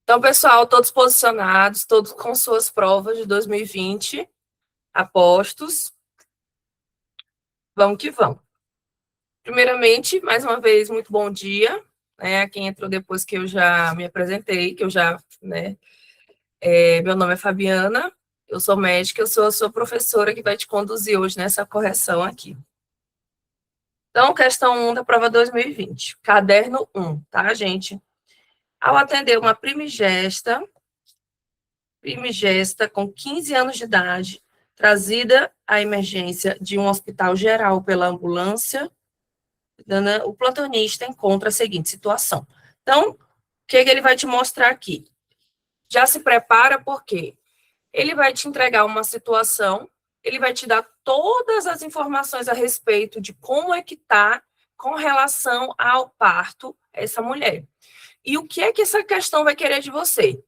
Então, pessoal, todos posicionados, todos com suas provas de 2020, apostos. Vamos que vamos. Primeiramente, mais uma vez, muito bom dia, né? A quem entrou depois que eu já me apresentei, que eu já, né? Meu nome é Fabiana, eu sou médica, eu sou a sua professora que vai te conduzir hoje nessa correção aqui. Então, questão 1 da prova 2020, caderno 1, tá, gente? Ao atender uma primigesta com 15 anos de idade, trazida à emergência de um hospital geral pela ambulância, o plantonista encontra a seguinte situação. Então, o que ele vai te mostrar aqui? Já se prepara porque ele vai te entregar uma situação, ele vai te dar todas as informações a respeito de como é que está com relação ao parto essa mulher. E o que é que essa questão vai querer de você?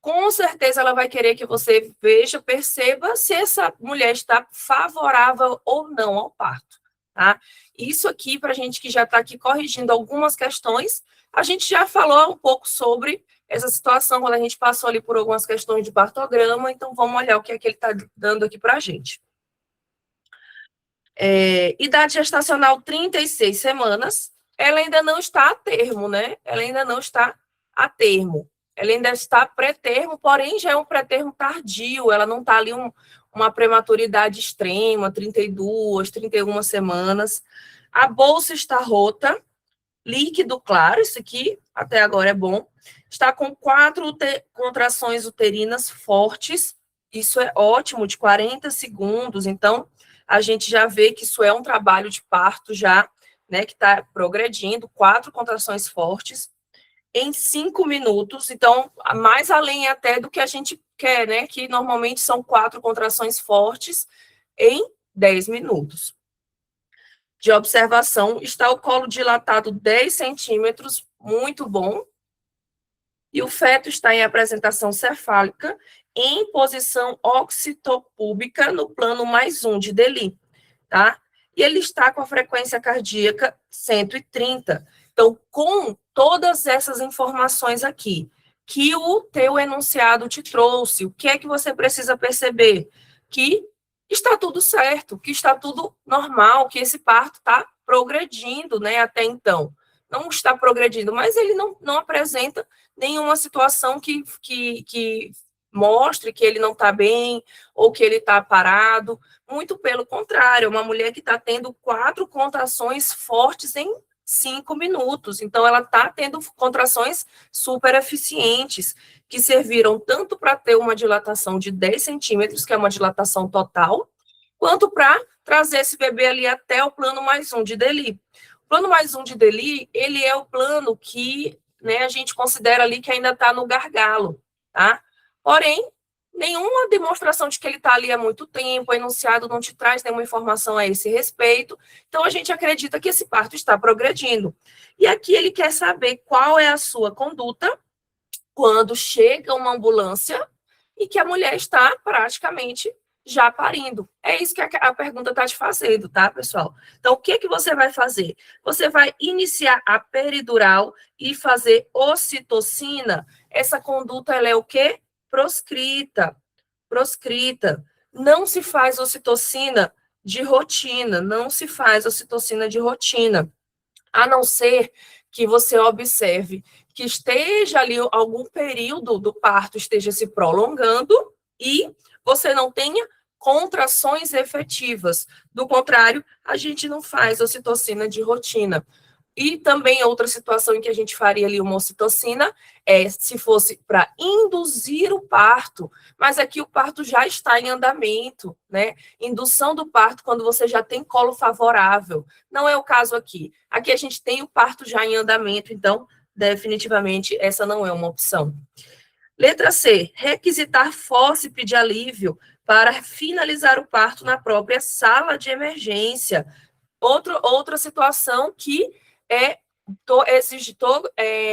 Com certeza ela vai querer que você veja, perceba se essa mulher está favorável ou não ao parto, tá? Isso aqui, para a gente que já está aqui corrigindo algumas questões, a gente já falou um pouco sobre essa situação quando a gente passou ali por algumas questões de partograma, então vamos olhar o que é que ele está dando aqui para a gente. Idade gestacional 36 semanas, ela ainda não está a termo, né? Ela ainda não está a termo. Ela ainda está pré-termo, porém já é um pré-termo tardio, ela não está ali uma prematuridade extrema, 32, 31 semanas. A bolsa está rota, líquido claro, isso aqui até agora é bom. Está com 4 contrações uterinas fortes, isso é ótimo, de 40 segundos, então a gente já vê que isso é um trabalho de parto já, né, que está progredindo, 4 contrações fortes em 5 minutos, então, mais além até do que a gente quer, né, que normalmente são 4 contrações fortes em 10 minutos. De observação, está o colo dilatado 10 centímetros, muito bom, e o feto está em apresentação cefálica, em posição occipitopúbica no plano +1 de Deli, tá? E ele está com a frequência cardíaca 130. Então, com todas essas informações aqui, que o teu enunciado te trouxe, o que é que você precisa perceber? Que está tudo certo, que está tudo normal, que esse parto está progredindo, né, até então. Não está progredindo, mas ele não apresenta nenhuma situação que mostre que ele não está bem ou que ele está parado. Muito pelo contrário, é uma mulher que está tendo 4 contrações fortes em 5 minutos. Então, ela está tendo contrações super eficientes, que serviram tanto para ter uma dilatação de 10 centímetros, que é uma dilatação total, quanto para trazer esse bebê ali até o plano +1 de Deli. O plano +1 de Deli, ele é o plano que, né, a gente considera ali que ainda está no gargalo, tá? Porém, nenhuma demonstração de que ele está ali há muito tempo, o enunciado não te traz nenhuma informação a esse respeito, então a gente acredita que esse parto está progredindo. E aqui ele quer saber qual é a sua conduta quando chega uma ambulância e que a mulher está praticamente já parindo. É isso que a pergunta está te fazendo, tá, pessoal? Então, o que que você vai fazer? Você vai iniciar a peridural e fazer ocitocina. Essa conduta, ela é o quê? Proscrita. Não se faz ocitocina de rotina, não se faz ocitocina de rotina, a não ser que você observe que esteja ali algum período do parto esteja se prolongando e você não tenha contrações efetivas. Do contrário, a gente não faz ocitocina de rotina. E também outra situação em que a gente faria ali uma ocitocina é se fosse para induzir o parto, mas aqui o parto já está em andamento, né? Indução do parto quando você já tem colo favorável. Não é o caso aqui. Aqui a gente tem o parto já em andamento, então definitivamente essa não é uma opção. Letra C, requisitar fórceps de alívio para finalizar o parto na própria sala de emergência. Outra situação que estou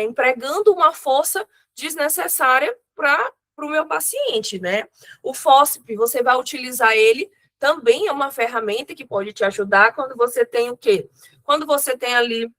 empregando uma força desnecessária para o meu paciente, né? O fórceps, você vai utilizar ele, também é uma ferramenta que pode te ajudar quando você tem o quê? Quando você tem ali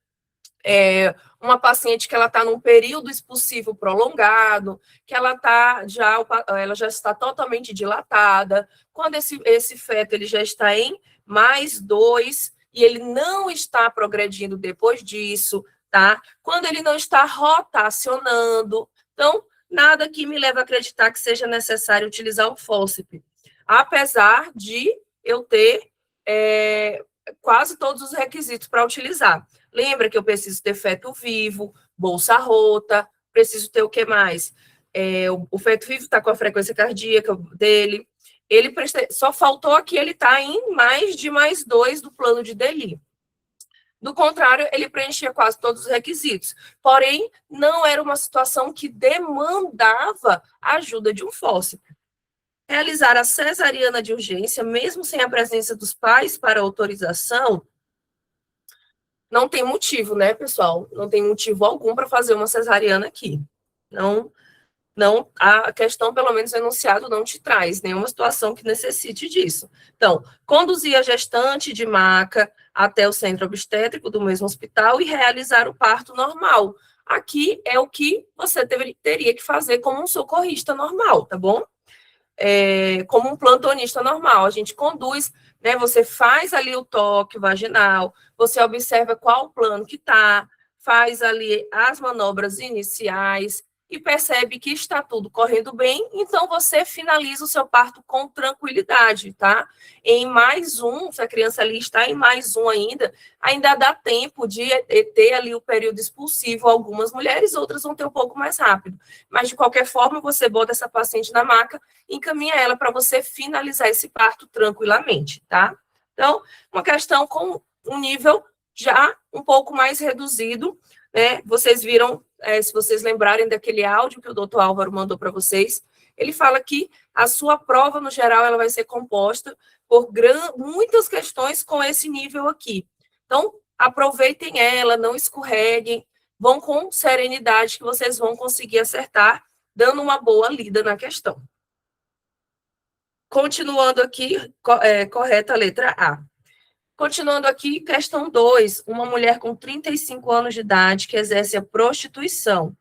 uma paciente que ela está num período expulsivo prolongado, que ela já está totalmente dilatada, quando esse feto ele já está em +2 e ele não está progredindo depois disso, tá? Quando ele não está rotacionando, então nada que me leve a acreditar que seja necessário utilizar o fórceps, apesar de eu ter quase todos os requisitos para utilizar. Lembra que eu preciso ter feto vivo, bolsa rota, preciso ter o que mais? O feto vivo está com a frequência cardíaca dele. Só faltou aqui ele estar em mais de +2 do plano de DELI. Do contrário, ele preenchia quase todos os requisitos. Porém, não era uma situação que demandava a ajuda de um fórceps. Realizar a cesariana de urgência, mesmo sem a presença dos pais para autorização, não tem motivo, né, pessoal? Não tem motivo algum para fazer uma cesariana aqui. Não, a questão, pelo menos o enunciado, não te traz nenhuma situação que necessite disso. Então, conduzir a gestante de maca até o centro obstétrico do mesmo hospital e realizar o parto normal. Aqui é o que você teria que fazer como um socorrista normal, tá bom? Como um plantonista normal. A gente conduz, né? Você faz ali o toque vaginal, você observa qual o plano que está, faz ali as manobras iniciais e percebe que está tudo correndo bem, então você finaliza o seu parto com tranquilidade, tá? Em +1, se a criança ali está em +1 ainda dá tempo de ter ali o período expulsivo. Algumas mulheres, outras vão ter um pouco mais rápido. Mas, de qualquer forma, você bota essa paciente na maca e encaminha ela para você finalizar esse parto tranquilamente, tá? Então, uma questão com um nível já um pouco mais reduzido, né? Vocês viram, se vocês lembrarem daquele áudio que o doutor Álvaro mandou para vocês, ele fala que a sua prova, no geral, ela vai ser composta por muitas questões com esse nível aqui. Então, aproveitem ela, não escorreguem, vão com serenidade que vocês vão conseguir acertar, dando uma boa lida na questão. Continuando aqui, correta a letra A. Continuando aqui, questão 2, uma mulher com 35 anos de idade que exerce a prostituição.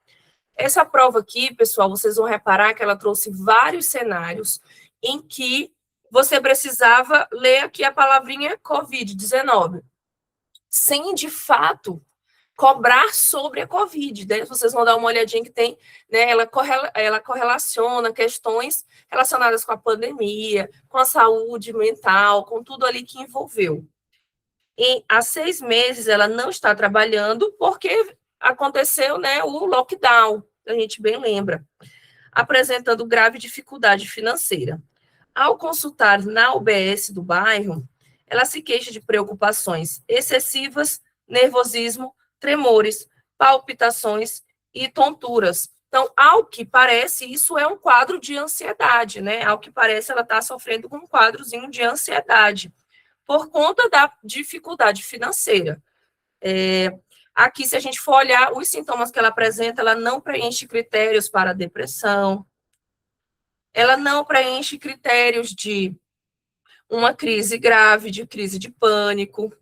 Essa prova aqui, pessoal, vocês vão reparar que ela trouxe vários cenários em que você precisava ler aqui a palavrinha Covid-19, sem, de fato, cobrar sobre a Covid, né? Vocês vão dar uma olhadinha que tem, né? Ela correlaciona questões relacionadas com a pandemia, com a saúde mental, com tudo ali que envolveu. Há 6 meses ela não está trabalhando porque aconteceu, né, o lockdown, a gente bem lembra, apresentando grave dificuldade financeira. Ao consultar na UBS do bairro, ela se queixa de preocupações excessivas, nervosismo, tremores, palpitações e tonturas. Então, ao que parece, isso é um quadro de ansiedade, né? Ao que parece, ela está sofrendo com um quadrozinho de ansiedade por conta da dificuldade financeira. Aqui, se a gente for olhar os sintomas que ela apresenta, ela não preenche critérios para depressão, ela não preenche critérios de uma crise grave, de crise de pânico,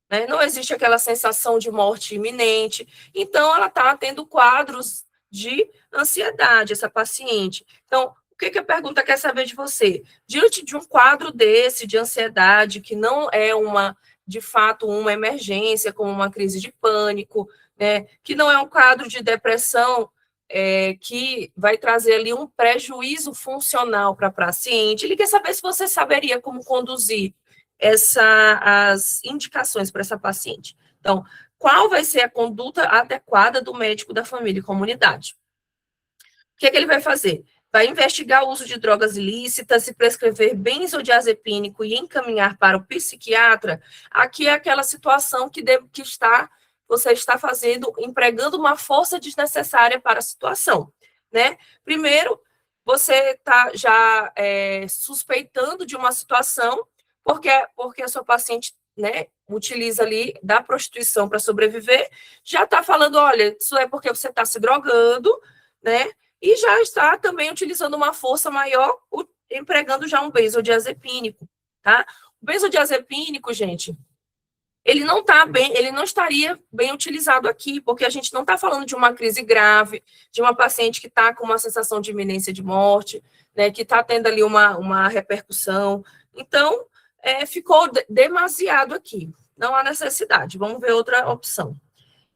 né? Não existe aquela sensação de morte iminente, então ela está tendo quadros de ansiedade, essa paciente. Então, o que a pergunta quer saber de você? Diante de um quadro desse, de ansiedade, que não é de fato, uma emergência, como uma crise de pânico, né? Que não é um quadro de depressão, que vai trazer ali um prejuízo funcional para a paciente. Ele quer saber se você saberia como conduzir as indicações para essa paciente. Então, qual vai ser a conduta adequada do médico da família e comunidade? O que ele vai fazer? Vai investigar o uso de drogas ilícitas e prescrever benzodiazepínico e encaminhar para o psiquiatra. Aqui é aquela situação que você está fazendo, empregando uma força desnecessária para a situação, né? Primeiro, você está já suspeitando de uma situação, porque a sua paciente, né, utiliza ali da prostituição para sobreviver, já está falando, olha, isso é porque você está se drogando, né? E já está também utilizando uma força maior, empregando já um benzodiazepínico, tá? O benzodiazepínico, gente, ele não tá bem, ele não estaria bem utilizado aqui, porque a gente não está falando de uma crise grave, de uma paciente que está com uma sensação de iminência de morte, né, que está tendo ali uma repercussão. Então, ficou demasiado aqui. Não há necessidade. Vamos ver outra opção.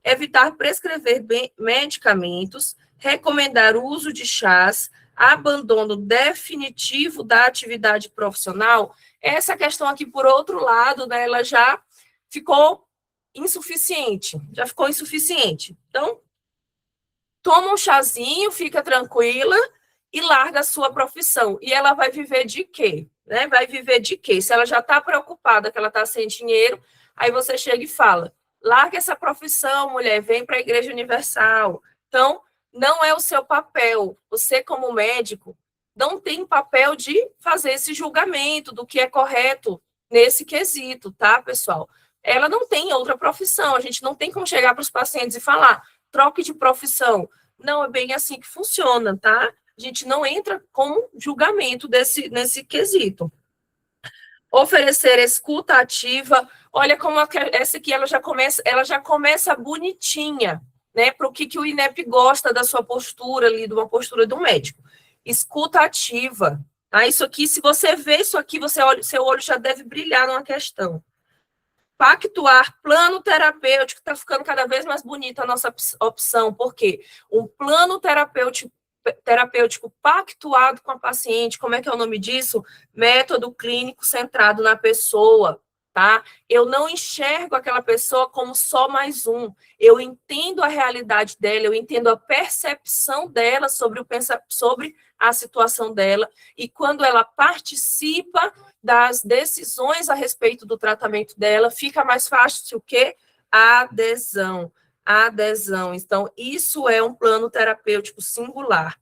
Evitar prescrever medicamentos, recomendar o uso de chás, abandono definitivo da atividade profissional. Essa questão aqui, por outro lado, né, ela já ficou insuficiente. Então, toma um chazinho, fica tranquila e larga a sua profissão. E ela vai viver de quê? Né? Vai viver de quê? Se ela já está preocupada que ela está sem dinheiro, aí você chega e fala, larga essa profissão, mulher, vem para a Igreja Universal. Então, não é o seu papel. Você, como médico, não tem papel de fazer esse julgamento do que é correto nesse quesito, tá, pessoal? Ela não tem outra profissão. A gente não tem como chegar para os pacientes e falar, troque de profissão. Não é bem assim que funciona, tá? A gente não entra com julgamento nesse quesito. Oferecer escuta ativa. Olha como essa aqui ela já começa bonitinha, né? Para o que o INEP gosta da sua postura ali, de uma postura do médico. Escuta ativa. Tá? Isso aqui, se você vê isso aqui, seu olho já deve brilhar numa questão. Pactuar, plano terapêutico, está ficando cada vez mais bonita a nossa opção, porque um plano terapêutico pactuado com a paciente, como é que é o nome disso? Método clínico centrado na pessoa, tá? Eu não enxergo aquela pessoa como só mais um, eu entendo a realidade dela, eu entendo a percepção dela sobre a situação dela, e quando ela participa das decisões a respeito do tratamento dela, fica mais fácil o quê? A adesão. Então, isso é um plano terapêutico singular.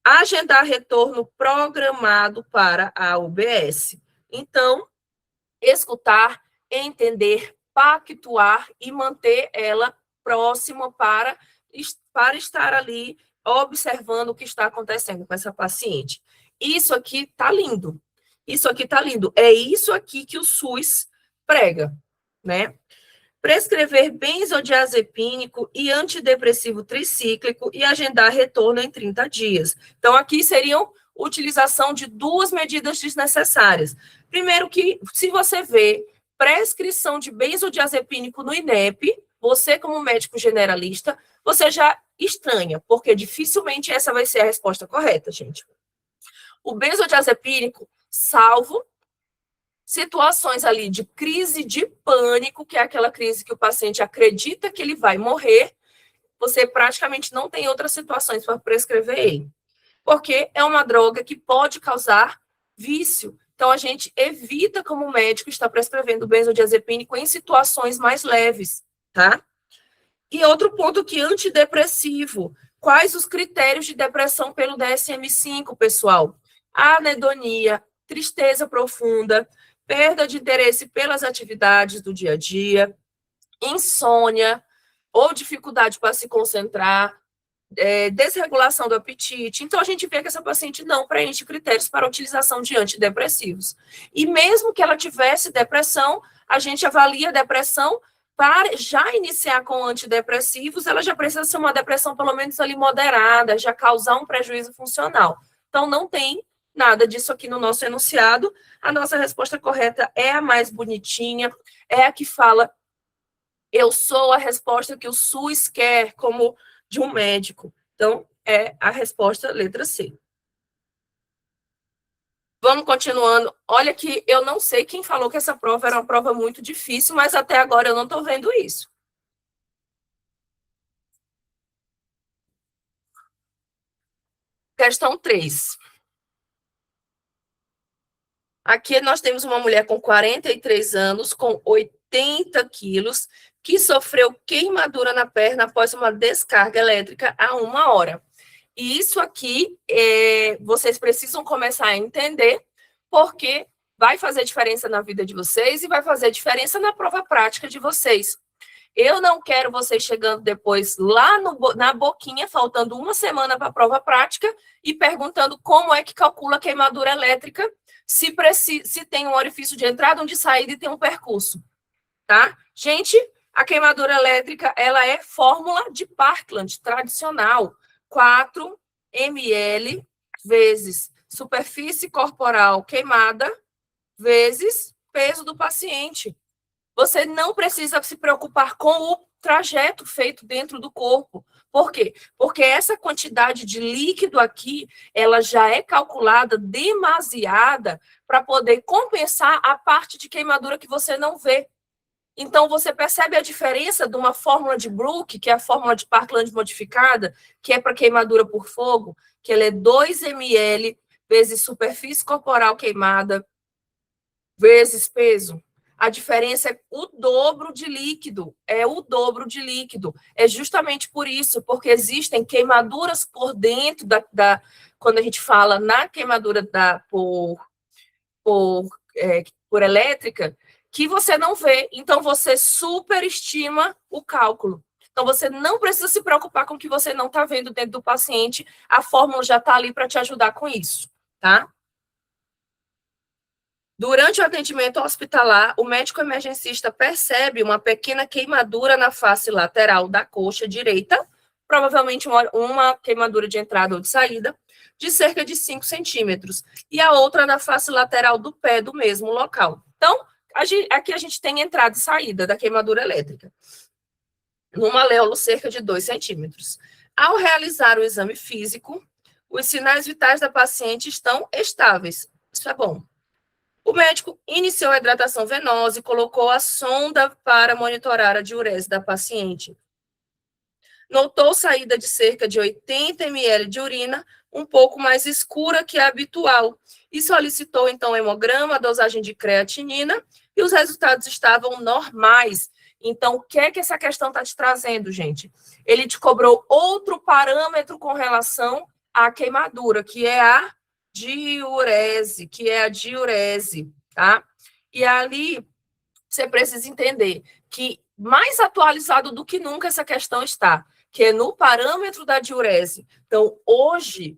Agendar retorno programado para a UBS. Então, escutar, entender, pactuar e manter ela próxima para estar ali observando o que está acontecendo com essa paciente. Isso aqui está lindo. É isso aqui que o SUS prega, né? Prescrever benzodiazepínico e antidepressivo tricíclico e agendar retorno em 30 dias. Então, aqui seriam utilização de duas medidas desnecessárias. Primeiro que, se você vê prescrição de benzodiazepínico no INEP, você, como médico generalista, você já estranha, porque dificilmente essa vai ser a resposta correta, gente. O benzodiazepínico, salvo situações ali de crise de pânico, que é aquela crise que o paciente acredita que ele vai morrer, você praticamente não tem outras situações para prescrever ele. Porque é uma droga que pode causar vício. Então, a gente evita, como médico, estar prescrevendo benzodiazepínico em situações mais leves, tá? E outro ponto que antidepressivo. Quais os critérios de depressão pelo DSM-5, pessoal? Anedonia, tristeza profunda, perda de interesse pelas atividades do dia a dia, insônia ou dificuldade para se concentrar, desregulação do apetite. Então, a gente vê que essa paciente não preenche critérios para a utilização de antidepressivos. E mesmo que ela tivesse depressão, a gente avalia a depressão para já iniciar com antidepressivos, ela já precisa ser uma depressão pelo menos ali moderada, já causar um prejuízo funcional. Então, não tem nada disso aqui no nosso enunciado. A nossa resposta correta é a mais bonitinha, é a que fala, eu sou a resposta que o SUS quer como de um médico. Então, é a resposta letra C. Vamos continuando. Olha que eu não sei quem falou que essa prova era uma prova muito difícil, mas até agora eu não estou vendo isso. Questão 3. Aqui nós temos uma mulher com 43 anos, com 80 quilos, que sofreu queimadura na perna após uma descarga elétrica há 1 hora. E isso aqui, vocês precisam começar a entender, porque vai fazer diferença na vida de vocês e vai fazer diferença na prova prática de vocês. Eu não quero vocês chegando depois lá na boquinha, faltando 1 semana para a prova prática, e perguntando como é que calcula a queimadura elétrica, se tem um orifício de entrada, um de saída e tem um percurso. tá? Gente, a queimadura elétrica, ela é fórmula de Parkland tradicional, 4 ml vezes superfície corporal queimada vezes peso do paciente. Você não precisa se preocupar com o trajeto feito dentro do corpo. Por quê? Porque essa quantidade de líquido aqui, ela já é calculada demasiada para poder compensar a parte de queimadura que você não vê. Então, você percebe a diferença de uma fórmula de Brook, que é a fórmula de Parkland modificada, que é para queimadura por fogo, que ela é 2 ml vezes superfície corporal queimada vezes peso. A diferença é o dobro de líquido, é o dobro de líquido. É justamente por isso, porque existem queimaduras por dentro quando a gente fala na queimadura por elétrica, que você não vê. Então, você superestima o cálculo. Então, você não precisa se preocupar com o que você não está vendo dentro do paciente. A fórmula já está ali para te ajudar com isso, tá? Durante o atendimento hospitalar, o médico emergencista percebe uma pequena queimadura na face lateral da coxa direita, provavelmente uma queimadura de entrada ou de saída, de cerca de 5 centímetros, e a outra na face lateral do pé do mesmo local. Então, aqui a gente tem entrada e saída da queimadura elétrica, no maléolo cerca de 2 centímetros. Ao realizar o exame físico, os sinais vitais da paciente estão estáveis. Isso é bom. O médico iniciou a hidratação venosa e colocou a sonda para monitorar a diurese da paciente. Notou saída de cerca de 80 ml de urina, um pouco mais escura que a habitual, e solicitou, então, hemograma, dosagem de creatinina, e os resultados estavam normais. Então, o que é que essa questão está te trazendo, gente? Ele te cobrou outro parâmetro com relação à queimadura, que é a diurese, tá? E ali você precisa entender que mais atualizado do que nunca essa questão está, que é no parâmetro da diurese. Então, hoje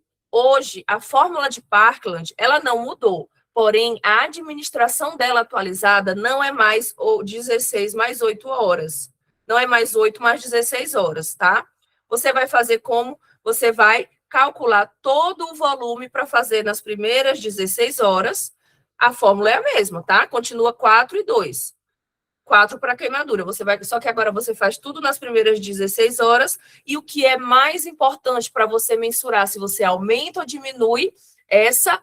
a fórmula de Parkland, ela não mudou, porém, a administração dela atualizada não é mais 16 mais 8 horas. Não é mais 8 mais 16 horas, tá? Você vai fazer como? Você vai calcular todo o volume para fazer nas primeiras 16 horas. A fórmula é a mesma, tá? Continua 4 e 2. 4 para queimadura. Só que agora você faz tudo nas primeiras 16 horas. E o que é mais importante para você mensurar se você aumenta ou diminui essa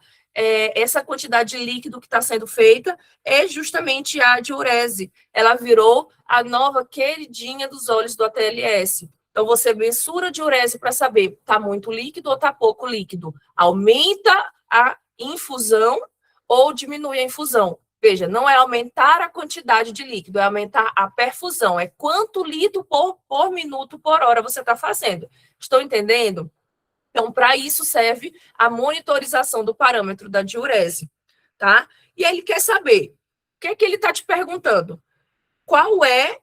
quantidade de líquido que está sendo feita é justamente a diurese. Ela virou a nova queridinha dos olhos do ATLS. Então, você mensura a diurese para saber está muito líquido ou está pouco líquido. Aumenta a infusão ou diminui a infusão. Veja, não é aumentar a quantidade de líquido, é aumentar a perfusão. É quanto litro por minuto por hora você está fazendo. Estou entendendo? Então, para isso serve a monitorização do parâmetro da diurese, tá? E aí ele quer saber, o que é que ele está te perguntando? Qual é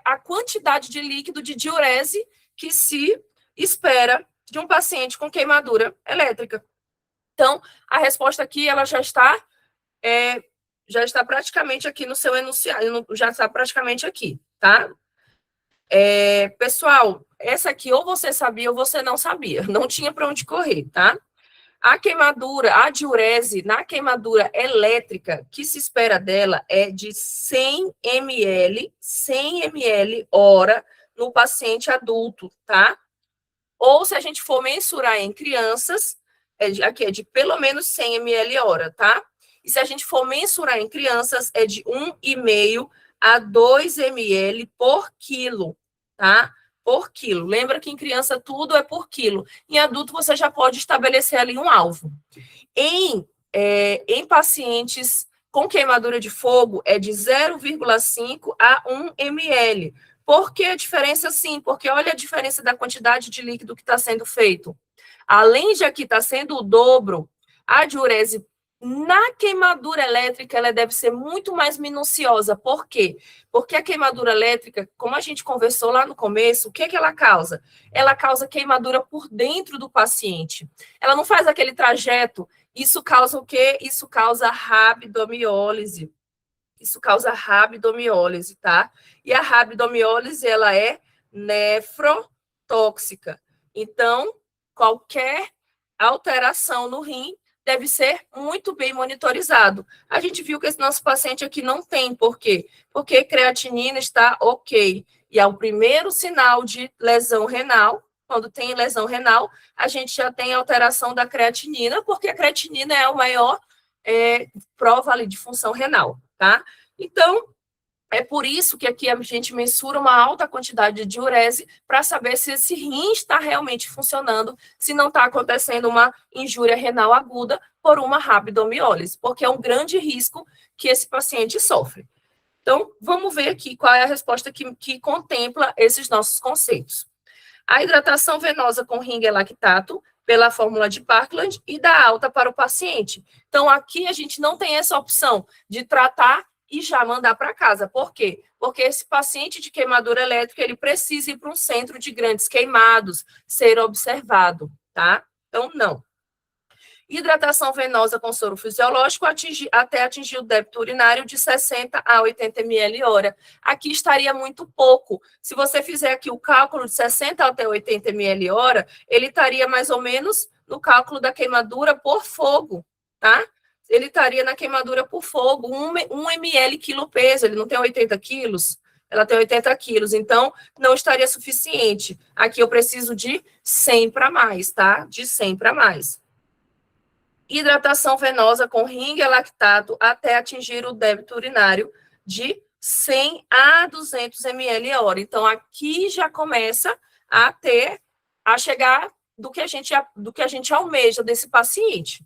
a quantidade de líquido de diurese que se espera de um paciente com queimadura elétrica? Então, a resposta aqui, ela já está praticamente aqui no seu enunciado, já está praticamente aqui, tá? Pessoal, essa aqui ou você sabia ou você não sabia, não tinha para onde correr, tá? A queimadura, a diurese na queimadura elétrica, que se espera dela é de 100 ml hora no paciente adulto, tá? Ou se a gente for mensurar em crianças, aqui é de pelo menos 100 ml hora, tá? E se a gente for mensurar em crianças, é de 1,5 a 2 ml por quilo, tá? Por quilo. Lembra que em criança tudo é por quilo. Em adulto, você já pode estabelecer ali um alvo. Em pacientes com queimadura de fogo, é de 0,5 a 1 ml. Por que a diferença? Sim, porque olha a diferença da quantidade de líquido que está sendo feito. Além de aqui estar sendo o dobro, a diurese na queimadura elétrica, ela deve ser muito mais minuciosa. Por quê? Porque a queimadura elétrica, como a gente conversou lá no começo, o que é que ela causa? Ela causa queimadura por dentro do paciente. Ela não faz aquele trajeto. Isso causa o quê? Isso causa rabdomiólise. Isso causa rabdomiólise, tá? E a rabdomiólise, ela é nefrotóxica. Então, qualquer alteração no rim deve ser muito bem monitorizado. A gente viu que esse nosso paciente aqui não tem. Por quê? Porque a creatinina está ok. E é o primeiro sinal de lesão renal. Quando tem lesão renal, a gente já tem alteração da creatinina, porque a creatinina é o maior prova ali de função renal, tá? Então, é por isso que aqui a gente mensura uma alta quantidade de diurese para saber se esse rim está realmente funcionando, se não está acontecendo uma injúria renal aguda por uma rabdomiólise, porque é um grande risco que esse paciente sofre. Então, vamos ver aqui qual é a resposta que contempla esses nossos conceitos. A hidratação venosa com ringue lactato, pela fórmula de Parkland, e dá alta para o paciente. Então, aqui a gente não tem essa opção de tratar e já mandar para casa. Por quê? Porque esse paciente de queimadura elétrica, ele precisa ir para um centro de grandes queimados, ser observado, tá? Então, não. Hidratação venosa com soro fisiológico até atingir o débito urinário de 60 a 80 ml hora. Aqui estaria muito pouco. Se você fizer aqui o cálculo de 60 até 80 ml hora, ele estaria mais ou menos no cálculo da queimadura por fogo, tá? Ele estaria na queimadura por fogo, 1 ml quilo peso, ele não tem 80 quilos, ela tem 80 quilos, então não estaria suficiente. Aqui eu preciso de 100 para mais, tá? De 100 para mais. Hidratação venosa com ringue lactato até atingir o débito urinário de 100 a 200 ml a hora. Então, aqui já começa a chegar do que a gente almeja desse paciente.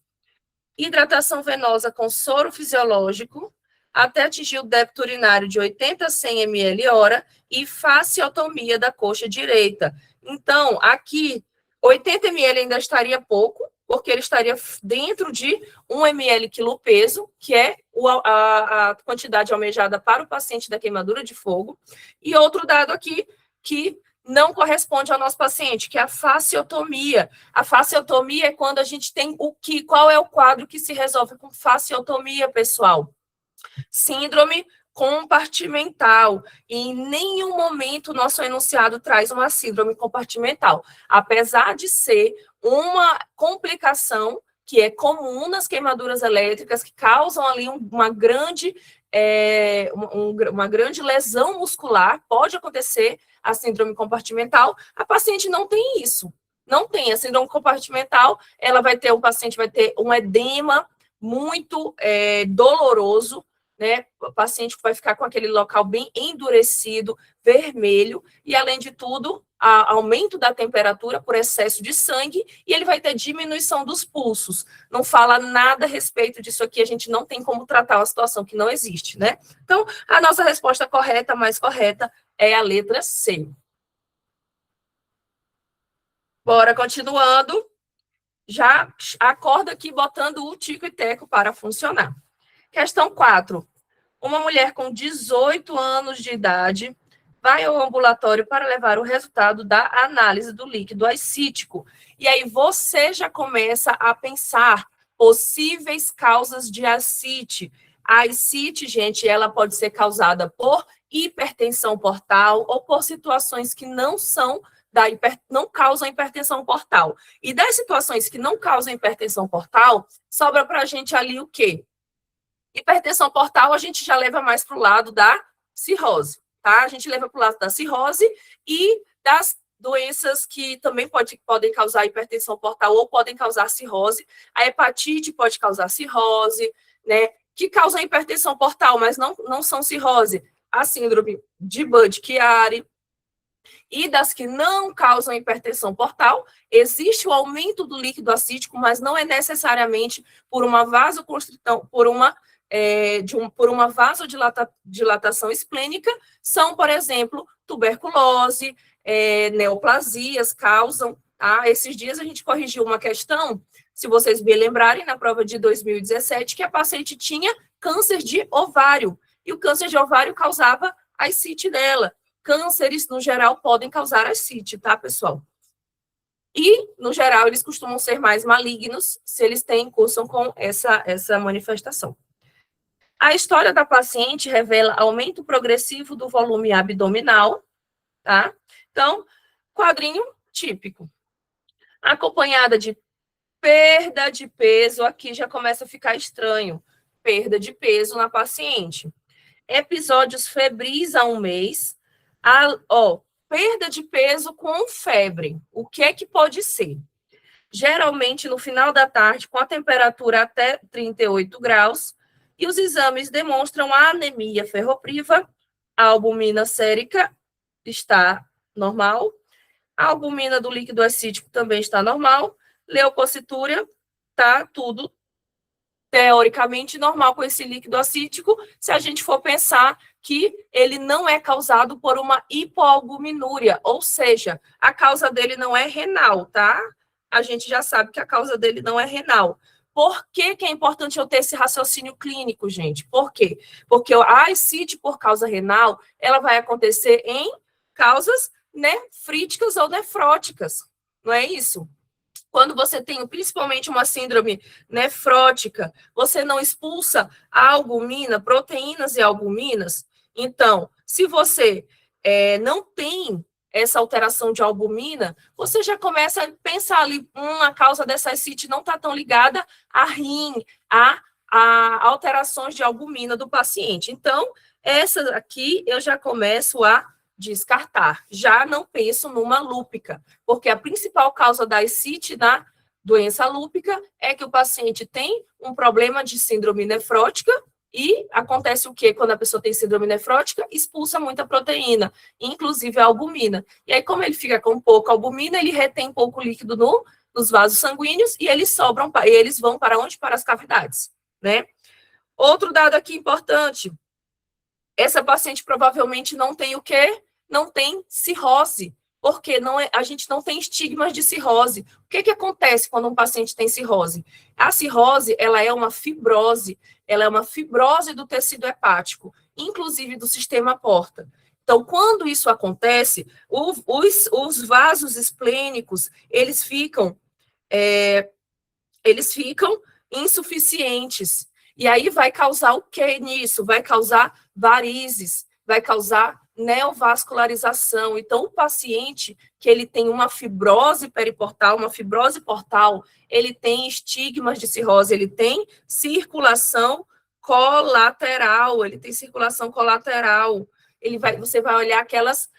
Hidratação venosa com soro fisiológico até atingir o débito urinário de 80 a 100 ml hora e fasciotomia da coxa direita. Então, aqui, 80 ml ainda estaria pouco, porque ele estaria dentro de 1 ml quilo peso, que é a quantidade almejada para o paciente da queimadura de fogo. E outro dado aqui, que não corresponde ao nosso paciente, que é a fasciotomia. A fasciotomia é quando a gente tem qual é o quadro que se resolve com fasciotomia, pessoal? Síndrome compartimental. E em nenhum momento o nosso enunciado traz uma síndrome compartimental, apesar de ser uma complicação que é comum nas queimaduras elétricas, que causam ali uma grande lesão muscular, pode acontecer a síndrome compartimental. A paciente não tem isso, não tem a síndrome compartimental, o paciente vai ter um edema muito doloroso, né? O paciente vai ficar com aquele local bem endurecido, vermelho, e além de tudo, aumento da temperatura por excesso de sangue, e ele vai ter diminuição dos pulsos. Não fala nada a respeito disso aqui, a gente não tem como tratar uma situação que não existe, né? Então, a nossa resposta correta, mais correta, é a letra C. Bora, continuando. Já acorda aqui botando o tico e teco para funcionar. Questão 4. Uma mulher com 18 anos de idade vai ao ambulatório para levar o resultado da análise do líquido ascítico. E aí você já começa a pensar possíveis causas de ascite. A ascite, gente, ela pode ser causada por hipertensão portal ou por situações que não causam hipertensão portal. E das situações que não causam hipertensão portal, sobra para a gente ali o quê? Hipertensão portal a gente já leva mais para o lado da cirrose, tá? A gente leva para o lado da cirrose e das doenças que também podem causar hipertensão portal ou podem causar cirrose. A hepatite pode causar cirrose, né? Que causam hipertensão portal, mas não são cirrose. A síndrome de Budd-Chiari. E das que não causam hipertensão portal, existe o aumento do líquido acítico, mas não é necessariamente por uma vasoconstrição, por uma vasodilatação esplênica, são, por exemplo, tuberculose, neoplasias causam. Tá? Esses dias a gente corrigiu uma questão, se vocês bem lembrarem, na prova de 2017, que a paciente tinha câncer de ovário, e o câncer de ovário causava a ascite dela. Cânceres, no geral, podem causar ascite, tá, pessoal? E, no geral, eles costumam ser mais malignos se eles cursam com essa manifestação. A história da paciente revela aumento progressivo do volume abdominal, tá? Então, quadrinho típico. Acompanhada de perda de peso, aqui já começa a ficar estranho. Perda de peso na paciente. Episódios febris a um mês. Perda de peso com febre. O que é que pode ser? Geralmente no final da tarde, com a temperatura até 38 graus, e os exames demonstram a anemia ferropriva, a albumina sérica está normal, a albumina do líquido acítico também está normal, leucocitúria está tudo teoricamente normal com esse líquido acítico, se a gente for pensar que ele não é causado por uma hipoalbuminúria, ou seja, a causa dele não é renal, tá? A gente já sabe que a causa dele não é renal. Por que é importante eu ter esse raciocínio clínico, gente? Por quê? Porque a ascite por causa renal, ela vai acontecer em causas nefríticas ou nefróticas, não é isso? Quando você tem principalmente uma síndrome nefrótica, você não expulsa a albumina, proteínas e albuminas. Então, se você não tem essa alteração de albumina, você já começa a pensar ali, a causa dessa ascite não está tão ligada a rim, a alterações de albumina do paciente. Então, essa aqui eu já começo a descartar. Já não penso numa lúpica, porque a principal causa da ascite na doença lúpica é que o paciente tem um problema de síndrome nefrótica e acontece o quê? Quando a pessoa tem síndrome nefrótica, expulsa muita proteína, inclusive a albumina. E aí, como ele fica com pouca albumina, ele retém pouco líquido nos vasos sanguíneos e eles sobram, e eles vão para onde? Para as cavidades, né? Outro dado aqui importante, essa paciente provavelmente não tem o quê? Não tem cirrose, porque a gente não tem estigmas de cirrose. O que acontece quando um paciente tem cirrose? A cirrose, ela é uma fibrose do tecido hepático, inclusive do sistema porta. Então, quando isso acontece, os vasos esplênicos, eles ficam insuficientes. E aí vai causar o que nisso? Vai causar varizes, vai causar neovascularização. Então, o paciente que ele tem uma fibrose periportal, uma fibrose portal, ele tem estigmas de cirrose, ele tem circulação colateral, Você vai olhar aquelas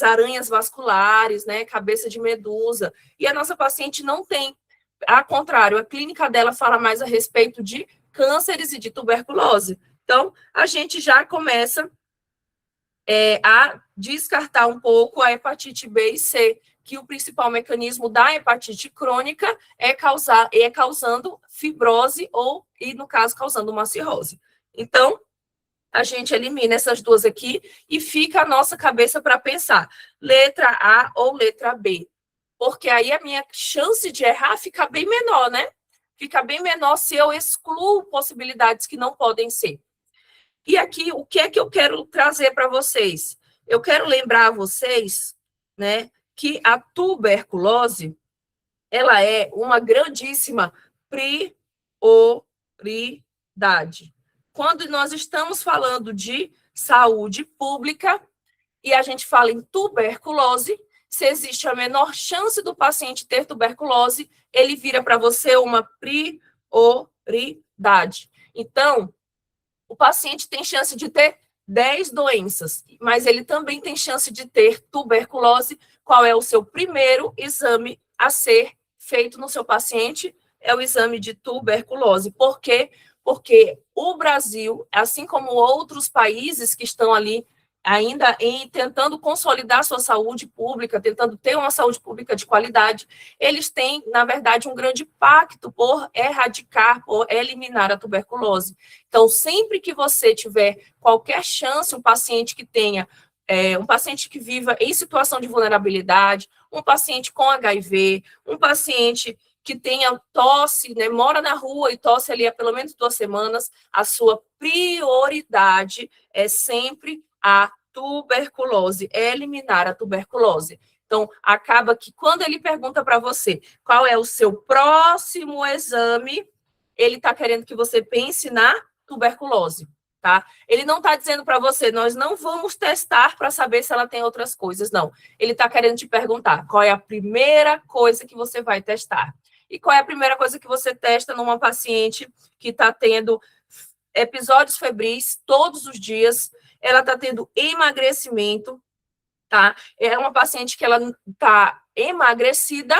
aranhas vasculares, né, cabeça de medusa, e a nossa paciente não tem. Ao contrário, a clínica dela fala mais a respeito de cânceres e de tuberculose. Então, a gente já começa a descartar um pouco a hepatite B e C, que o principal mecanismo da hepatite crônica é causando fibrose e, no caso, causando uma cirrose. Então, a gente elimina essas duas aqui e fica a nossa cabeça para pensar, letra A ou letra B. Porque aí a minha chance de errar fica bem menor, né? Fica bem menor se eu excluo possibilidades que não podem ser. E aqui, o que é que eu quero trazer para vocês? Eu quero lembrar a vocês, né, que a tuberculose, ela é uma grandíssima prioridade. Quando nós estamos falando de saúde pública e a gente fala em tuberculose, se existe a menor chance do paciente ter tuberculose, ele vira para você uma prioridade. Então, o paciente tem chance de ter 10 doenças, mas ele também tem chance de ter tuberculose. Qual é o seu primeiro exame a ser feito no seu paciente? É o exame de tuberculose. Por quê? Porque o Brasil, assim como outros países que estão ali ainda tentando consolidar sua saúde pública, tentando ter uma saúde pública de qualidade, eles têm, na verdade, um grande pacto por erradicar, por eliminar a tuberculose. Então, sempre que você tiver qualquer chance, um paciente que tenha, um paciente que viva em situação de vulnerabilidade, um paciente com HIV, um paciente que tenha tosse, né, mora na rua e tosse ali há pelo menos 2 semanas, a sua prioridade é sempre a tuberculose, eliminar a tuberculose. Então, acaba que quando ele pergunta para você qual é o seu próximo exame, ele está querendo que você pense na tuberculose, tá? Ele não está dizendo para você, nós não vamos testar para saber se ela tem outras coisas, não. Ele está querendo te perguntar qual é a primeira coisa que você vai testar. E qual é a primeira coisa que você testa numa paciente que está tendo episódios febris todos os dias, ela está tendo emagrecimento, tá? É uma paciente que ela está emagrecida,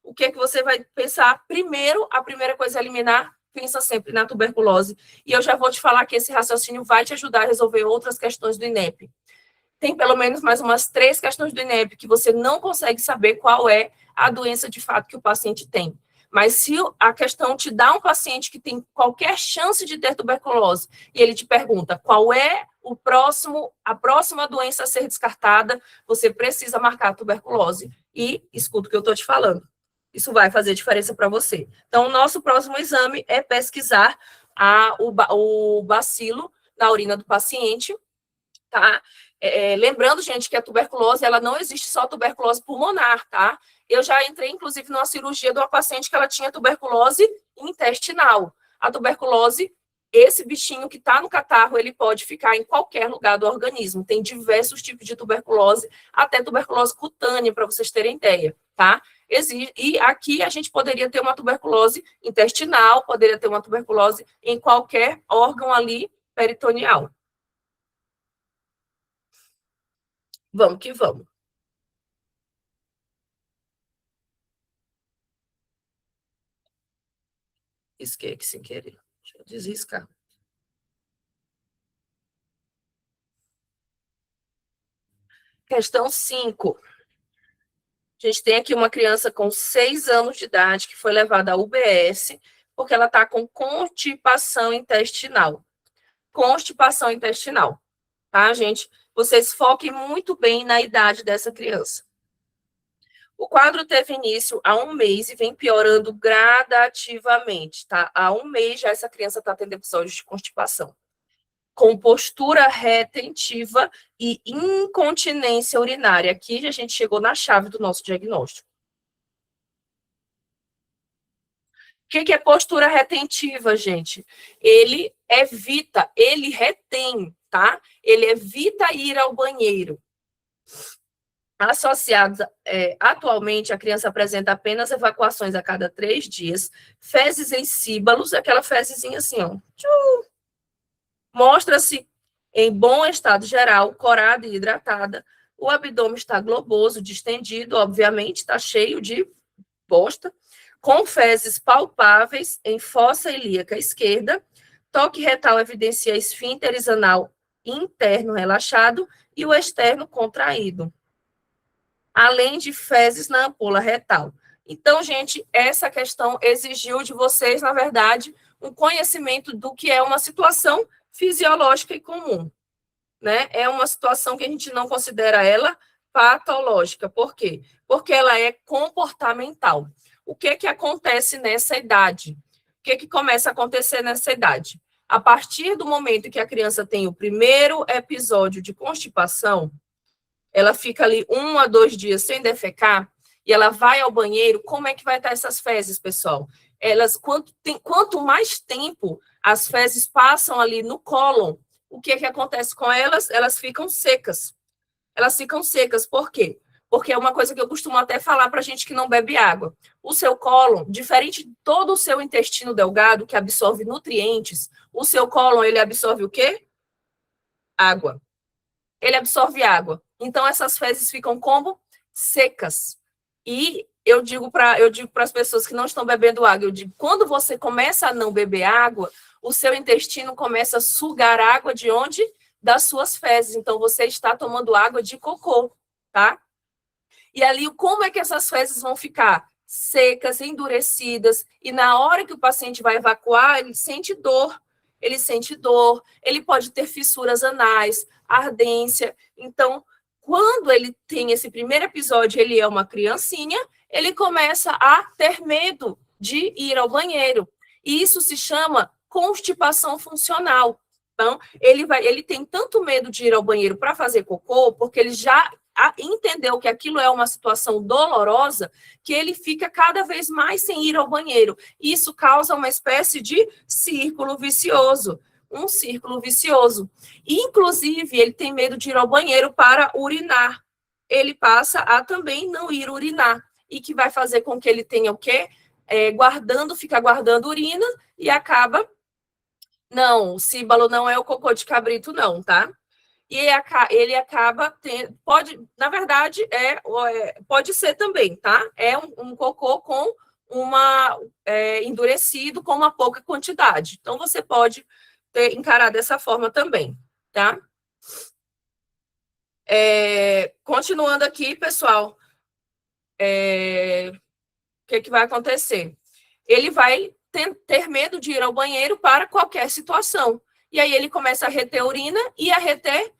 o que é que você vai pensar? Primeiro, a primeira coisa a eliminar, pensa sempre na tuberculose. E eu já vou te falar que esse raciocínio vai te ajudar a resolver outras questões do INEP. Tem pelo menos mais umas 3 questões do INEP que você não consegue saber qual é a doença de fato que o paciente tem. Mas se a questão te dá um paciente que tem qualquer chance de ter tuberculose e ele te pergunta qual é a próxima doença a ser descartada, você precisa marcar a tuberculose e escuta o que eu estou te falando. Isso vai fazer diferença para você. Então, o nosso próximo exame é pesquisar o bacilo na urina do paciente, tá? Lembrando, gente, que a tuberculose, ela não existe só tuberculose pulmonar, tá? Eu já entrei, inclusive, numa cirurgia de uma paciente que ela tinha tuberculose intestinal. A tuberculose, esse bichinho que está no catarro, ele pode ficar em qualquer lugar do organismo. Tem diversos tipos de tuberculose, até tuberculose cutânea, para vocês terem ideia, tá? E aqui a gente poderia ter uma tuberculose intestinal, poderia ter uma tuberculose em qualquer órgão ali peritoneal. Vamos que vamos. Risquei aqui sem querer. Deixa eu desriscar. Questão 5. A gente tem aqui uma criança com 6 anos de idade que foi levada à UBS porque ela está com constipação intestinal. Constipação intestinal, tá, gente? Vocês foquem muito bem na idade dessa criança. O quadro teve início há 1 mês e vem piorando gradativamente, tá? Há 1 mês já essa criança está tendo episódios de constipação. Com postura retentiva e incontinência urinária. Aqui a gente chegou na chave do nosso diagnóstico. O que é postura retentiva, gente? Ele evita, ele retém, tá? Ele evita ir ao banheiro. Associados, atualmente, a criança apresenta apenas evacuações a cada 3 dias, fezes em síbalos, aquela fezezinha assim, ó. Mostra-se em bom estado geral, corada e hidratada. O abdômen está globoso, distendido, obviamente, está cheio de bosta, com fezes palpáveis em fossa ilíaca esquerda. Toque retal evidencia esfíncteres anal interno relaxado e o externo contraído, além de fezes na ampola retal. Então, gente, essa questão exigiu de vocês, na verdade, um conhecimento do que é uma situação fisiológica e comum, né? É uma situação que a gente não considera ela patológica. Por quê? Porque ela é comportamental. O que acontece nessa idade? O que começa a acontecer nessa idade? A partir do momento que a criança tem o primeiro episódio de constipação, ela fica ali 1 a 2 dias sem defecar e ela vai ao banheiro, como é que vai estar essas fezes, pessoal? Quanto mais tempo as fezes passam ali no cólon, o que acontece com elas? Elas ficam secas. Elas ficam secas, por quê? Porque é uma coisa que eu costumo até falar para gente que não bebe água. O seu cólon, diferente de todo o seu intestino delgado, que absorve nutrientes, o seu cólon, ele absorve o quê? Água. Ele absorve água. Então, essas fezes ficam como? Secas. E eu digo para as pessoas que não estão bebendo água, eu digo, quando você começa a não beber água, o seu intestino começa a sugar água de onde? Das suas fezes. Então, você está tomando água de cocô, tá? E ali, como é que essas fezes vão ficar? Secas, endurecidas, e na hora que o paciente vai evacuar, ele sente dor, ele pode ter fissuras anais, ardência. Então, quando ele tem esse primeiro episódio, ele é uma criancinha, ele começa a ter medo de ir ao banheiro. E isso se chama constipação funcional. Então, ele tem tanto medo de ir ao banheiro para fazer cocô, porque ele já entendeu que aquilo é uma situação dolorosa, que ele fica cada vez mais sem ir ao banheiro. Isso causa uma espécie de círculo vicioso. um círculo vicioso. E, inclusive, ele tem medo de ir ao banheiro para urinar. Ele passa a também não ir urinar. E que vai fazer com que ele tenha o quê? Fica guardando urina e acaba... Não, o síbalo não é o cocô de cabrito, não, tá? E ele acaba tendo... Na verdade, pode ser também, tá? É um cocô com endurecido com uma pouca quantidade. Então, você pode encarar dessa forma também, tá? Continuando aqui, pessoal, o que vai acontecer? Ele vai ter medo de ir ao banheiro para qualquer situação. E aí ele começa a reter urina e a reter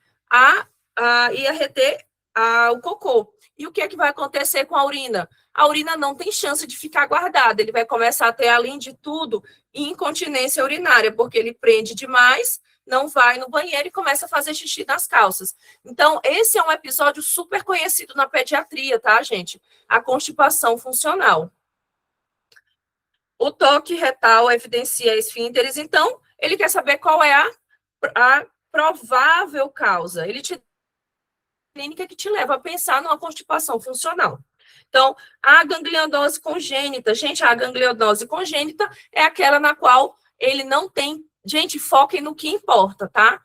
o cocô. E o que vai acontecer com a urina? A urina não tem chance de ficar guardada. Ele vai começar a ter, além de tudo, incontinência urinária, porque ele prende demais, não vai no banheiro e começa a fazer xixi nas calças. Então, esse é um episódio super conhecido na pediatria, tá, gente? A constipação funcional. O toque retal evidencia esfínteres, então, ele quer saber qual é a provável causa. Ele te clínica que te leva a pensar numa constipação funcional. Então, a gangliosose congênita. Gente, a gangliosose congênita é aquela na qual ele não tem... Gente, foquem no que importa, tá?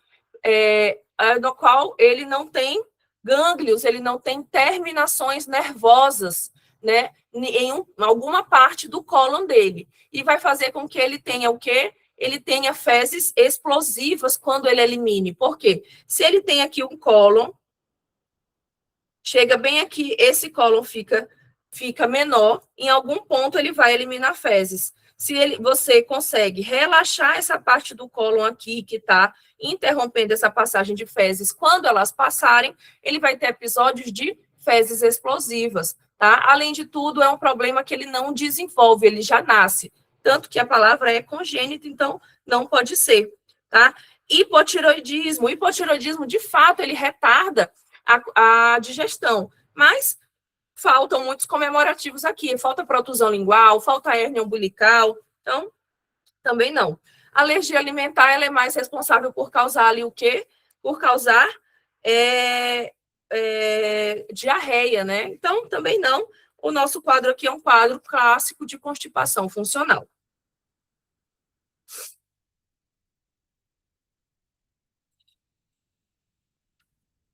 No qual ele não tem gânglios, ele não tem terminações nervosas, né? Em alguma parte do cólon dele. E vai fazer com que ele tenha o quê? Ele tenha fezes explosivas quando ele elimine. Por quê? Se ele tem aqui um cólon, chega bem aqui, esse cólon fica menor, em algum ponto ele vai eliminar fezes. Se você consegue relaxar essa parte do cólon aqui, que está interrompendo essa passagem de fezes, quando elas passarem, ele vai ter episódios de fezes explosivas, tá? Além de tudo, é um problema que ele não desenvolve, ele já nasce. Tanto que a palavra é congênita, então não pode ser, tá? Hipotiroidismo. O hipotiroidismo, de fato, ele retarda a digestão, mas faltam muitos comemorativos aqui, falta protusão lingual, falta hérnia umbilical, então, também não. A alergia alimentar, ela é mais responsável por causar ali o quê? Por causar diarreia, né? Então, também não. O nosso quadro aqui é um quadro clássico de constipação funcional.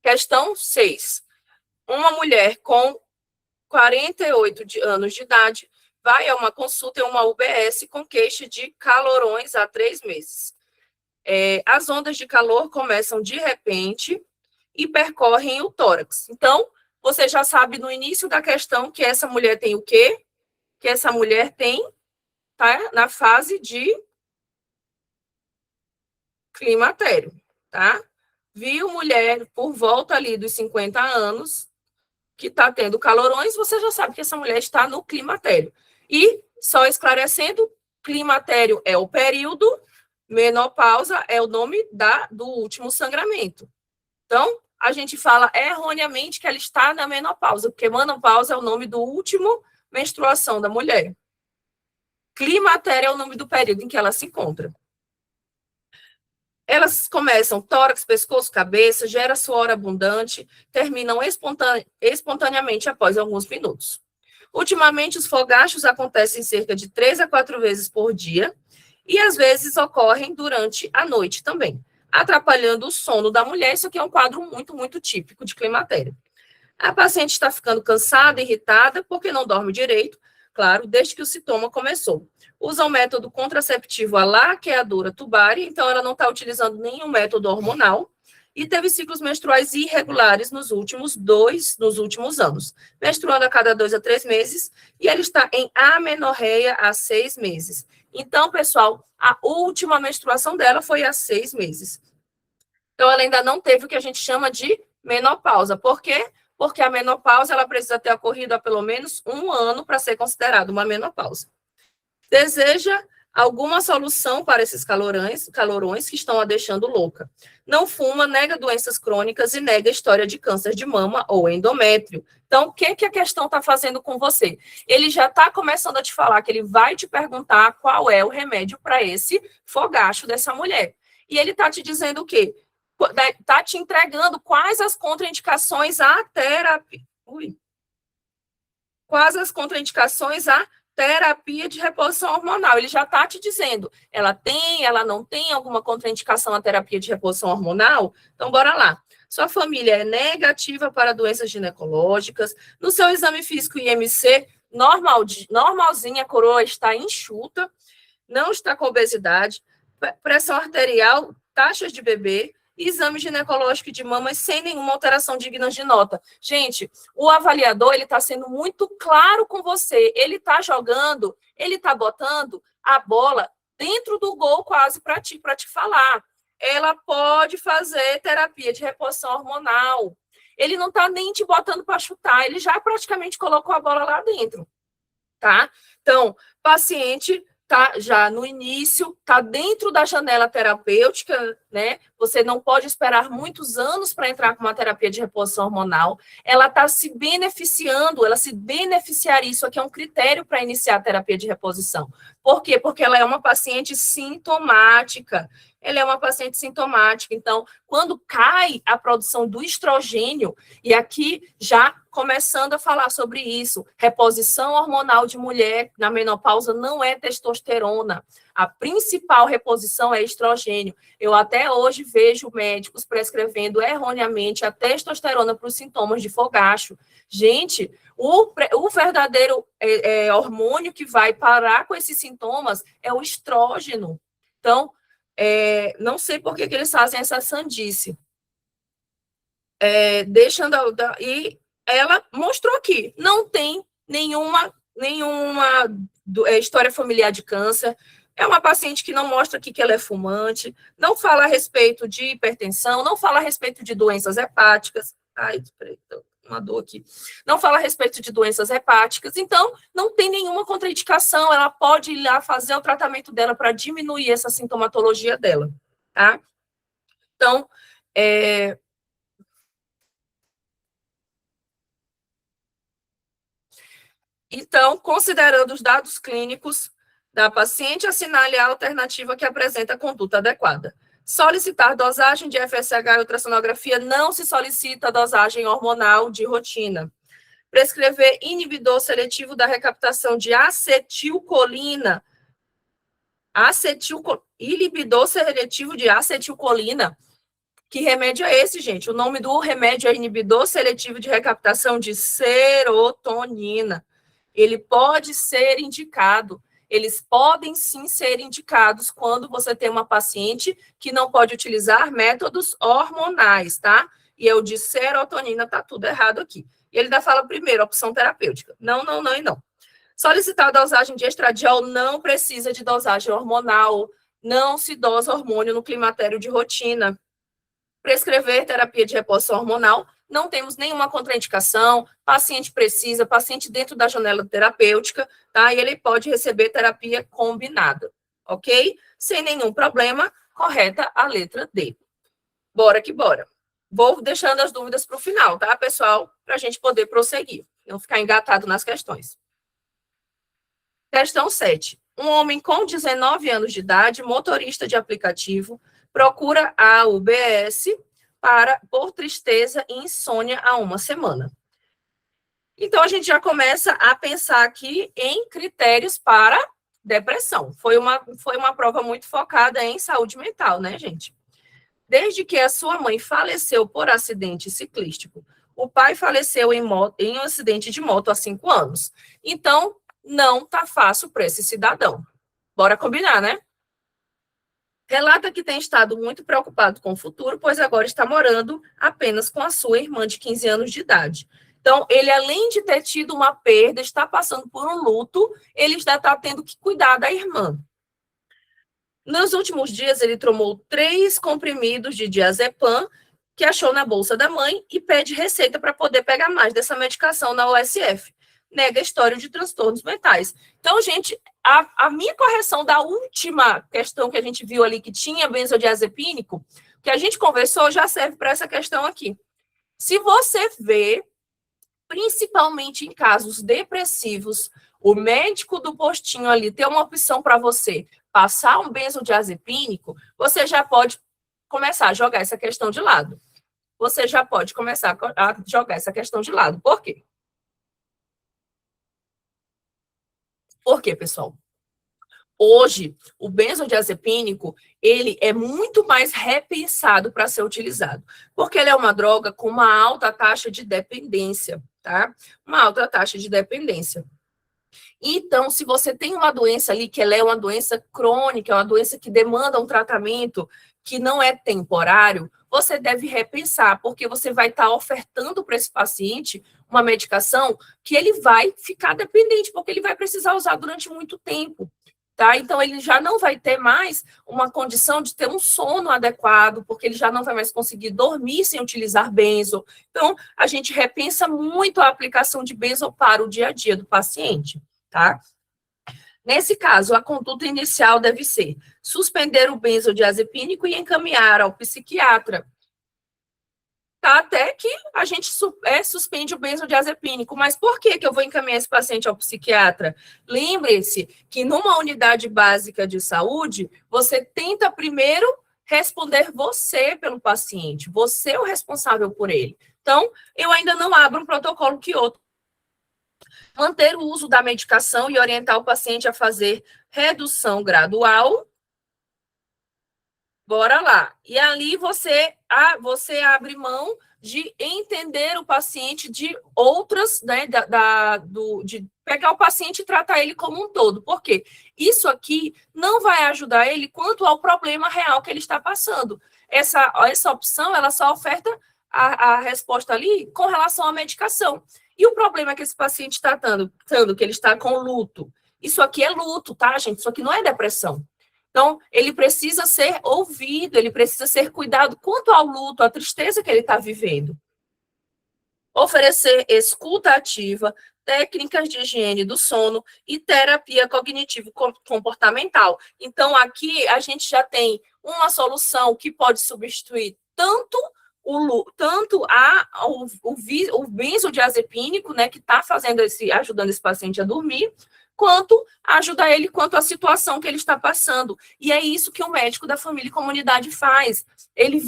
Questão 6. Uma mulher com 48 anos de idade vai a uma consulta em uma UBS com queixa de calorões há 3 meses. As ondas de calor começam de repente e percorrem o tórax. Então, você já sabe no início da questão que essa mulher tem o quê? Que essa mulher tem, tá, na fase de climatério, tá? Viu mulher por volta ali dos 50 anos que está tendo calorões, você já sabe que essa mulher está no climatério. E, só esclarecendo, climatério é o período, menopausa é o nome do último sangramento. Então, a gente fala erroneamente que ela está na menopausa, porque menopausa é o nome do último menstruação da mulher. Climatério é o nome do período em que ela se encontra. Elas começam tórax, pescoço, cabeça, gera suor abundante, terminam espontaneamente após alguns minutos. Ultimamente, os fogachos acontecem cerca de 3 a 4 vezes por dia e, às vezes, ocorrem durante a noite também, atrapalhando o sono da mulher. Isso aqui é um quadro muito, muito típico de climatério. A paciente está ficando cansada, irritada, porque não dorme direito, claro, desde que o sintoma começou. Usa o método contraceptivo a laqueadura tubária, então ela não está utilizando nenhum método hormonal, e teve ciclos menstruais irregulares nos últimos anos, menstruando a cada 2 a 3 meses, e ela está em amenorreia há 6 meses. Então, pessoal, a última menstruação dela foi há 6 meses. Então, ela ainda não teve o que a gente chama de menopausa. Por quê? Porque a menopausa ela precisa ter ocorrido há pelo menos 1 ano para ser considerada uma menopausa. Deseja alguma solução para esses calorões que estão a deixando louca. Não fuma, nega doenças crônicas e nega história de câncer de mama ou endométrio. Então, o que a questão está fazendo com você? Ele já está começando a te falar que ele vai te perguntar qual é o remédio para esse fogacho dessa mulher. E ele está te dizendo o quê? Está te entregando quais as contraindicações à terapia. Quais as contraindicações à terapia de reposição hormonal. Ele já está te dizendo, ela não tem alguma contraindicação à terapia de reposição hormonal? Então, bora lá. Sua família é negativa para doenças ginecológicas. No seu exame físico IMC, normalzinha, a coroa está enxuta, não está com obesidade, pressão arterial, taxas de bebê, exame ginecológico de mamas sem nenhuma alteração digna de nota. Gente, o avaliador, ele está sendo muito claro com você. Ele está jogando, ele está botando a bola dentro do gol quase para te falar. Ela pode fazer terapia de reposição hormonal. Ele não está nem te botando para chutar, ele já praticamente colocou a bola lá dentro, tá? Então, paciente tá já no início, tá dentro da janela terapêutica, né? Você não pode esperar muitos anos para entrar com uma terapia de reposição hormonal. Ela está se beneficiando, ela se beneficiaria. Isso aqui é um critério para iniciar a terapia de reposição. Por quê? Porque ela é uma paciente sintomática. Ela é uma paciente sintomática. Então, quando cai a produção do estrogênio, e aqui já começando a falar sobre isso, reposição hormonal de mulher na menopausa não é testosterona. A principal reposição é estrogênio. Eu até hoje vejo médicos prescrevendo erroneamente a testosterona para os sintomas de fogacho. Gente, o verdadeiro hormônio que vai parar com esses sintomas é o estrógeno. Então, não sei por que eles fazem essa sandice. E ela mostrou aqui, não tem nenhuma história familiar de câncer. É uma paciente que não mostra aqui que ela é fumante, não fala a respeito de hipertensão, não fala a respeito de doenças hepáticas. Ai, peraí, uma dor aqui. Não fala a respeito de doenças hepáticas, então não tem nenhuma contraindicação, ela pode ir lá fazer o tratamento dela para diminuir essa sintomatologia dela, tá? Então, considerando os dados clínicos da paciente, assinale a alternativa que apresenta a conduta adequada. Solicitar dosagem de FSH e ultrassonografia, não se solicita dosagem hormonal de rotina. Prescrever inibidor seletivo da recaptação de acetilcolina. Inibidor seletivo de acetilcolina. Que remédio é esse, gente? O nome do remédio é inibidor seletivo de recaptação de serotonina. Ele pode ser indicado. Eles podem sim ser indicados quando você tem uma paciente que não pode utilizar métodos hormonais, tá? E o de serotonina tá tudo errado aqui. E ele ainda fala primeiro, opção terapêutica. Não, não, não e não. Solicitar a dosagem de estradiol não precisa de dosagem hormonal. Não se dosa hormônio no climatério de rotina. Prescrever terapia de reposição hormonal, não temos nenhuma contraindicação, paciente precisa, paciente dentro da janela terapêutica, tá? E ele pode receber terapia combinada, ok? Sem nenhum problema, correta a letra D. Bora que bora. Vou deixando as dúvidas para o final, tá, pessoal? Para a gente poder prosseguir, não ficar engatado nas questões. Questão 7. Um homem com 19 anos de idade, motorista de aplicativo, procura a UBS por tristeza e insônia há uma semana. Então, a gente já começa a pensar aqui em critérios para depressão. Foi uma prova muito focada em saúde mental, né, gente? Desde que a sua mãe faleceu por acidente ciclístico, o pai faleceu em um acidente de moto há 5 anos. Então, não tá fácil para esse cidadão. Bora combinar, né? Relata que tem estado muito preocupado com o futuro, pois agora está morando apenas com a sua irmã de 15 anos de idade. Então, ele, além de ter tido uma perda, está passando por um luto, ele já está tendo que cuidar da irmã. Nos últimos dias, ele tomou 3 comprimidos de diazepam, que achou na bolsa da mãe, e pede receita para poder pegar mais dessa medicação na USF. Nega histórico de transtornos mentais. Então, gente, a minha correção da última questão que a gente viu ali, que tinha benzodiazepínico, que a gente conversou, já serve para essa questão aqui. Se você vê, principalmente em casos depressivos, o médico do postinho ali tem uma opção para você passar um benzodiazepínico, você já pode começar a jogar essa questão de lado. Você já pode começar a jogar essa questão de lado. Por quê? Por quê, pessoal? Hoje, o benzodiazepínico, ele é muito mais repensado para ser utilizado, porque ele é uma droga com uma alta taxa de dependência, tá? Uma alta taxa de dependência. Então, se você tem uma doença ali que ela é uma doença crônica, é uma doença que demanda um tratamento que não é temporário, você deve repensar, porque você vai estar ofertando para esse paciente uma medicação que ele vai ficar dependente, porque ele vai precisar usar durante muito tempo. Tá? Então, ele já não vai ter mais uma condição de ter um sono adequado, porque ele já não vai mais conseguir dormir sem utilizar benzo. Então, a gente repensa muito a aplicação de benzo para o dia a dia do paciente, tá? Nesse caso, a conduta inicial deve ser suspender o benzodiazepínico e encaminhar ao psiquiatra, tá? Até que a gente suspende o benzodiazepínico. Mas por que eu vou encaminhar esse paciente ao psiquiatra? Lembre-se que numa unidade básica de saúde, você tenta primeiro responder você pelo paciente. Você é o responsável por ele. Então, eu ainda não abro um protocolo que outro. Manter o uso da medicação e orientar o paciente a fazer redução gradual. Bora lá. E ali você abre mão de entender o paciente de outras, né, de pegar o paciente e tratar ele como um todo. Por quê? Isso aqui não vai ajudar ele quanto ao problema real que ele está passando. Essa opção, ela só oferta a resposta ali com relação à medicação. E o problema que esse paciente está tendo, que ele está com luto. Isso aqui é luto, tá, gente? Isso aqui não é depressão. Então, ele precisa ser ouvido, ele precisa ser cuidado quanto ao luto, à tristeza que ele está vivendo. Oferecer escuta ativa, técnicas de higiene do sono e terapia cognitivo-comportamental. Então, aqui a gente já tem uma solução que pode substituir tanto o benzodiazepínico, né, que está ajudando esse paciente a dormir, quanto ajudar ele quanto à situação que ele está passando. E é isso que o médico da família e comunidade faz. Ele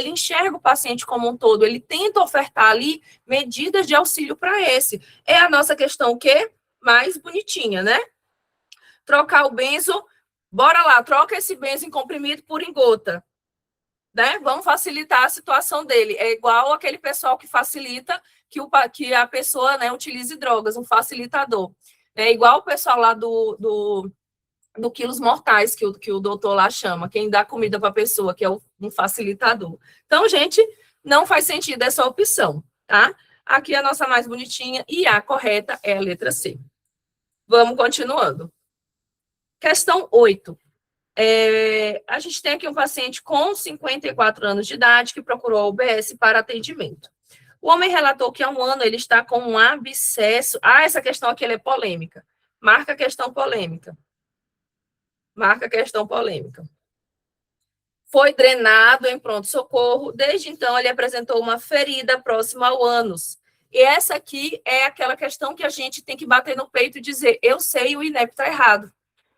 enxerga o paciente como um todo, ele tenta ofertar ali medidas de auxílio para esse. É a nossa questão o quê? Mais bonitinha, né? Trocar o benzo, bora lá, troca esse benzo em comprimido por em gota. Né? Vamos facilitar a situação dele. É igual aquele pessoal que facilita que a pessoa, né, utilize drogas, um facilitador. É igual o pessoal lá do quilos mortais, que o doutor lá chama, quem dá comida para a pessoa, que é um facilitador. Então, gente, não faz sentido essa opção, tá? Aqui a nossa mais bonitinha e a correta é a letra C. Vamos continuando. Questão 8. A gente tem aqui um paciente com 54 anos de idade que procurou a UBS para atendimento. O homem relatou que há um ano ele está com um abscesso. Essa questão aqui ela é polêmica. Marca a questão polêmica. Marca a questão polêmica. Foi drenado em pronto-socorro. Desde então, ele apresentou uma ferida próxima ao ânus. E essa aqui é aquela questão que a gente tem que bater no peito e dizer: eu sei, o INEP está errado.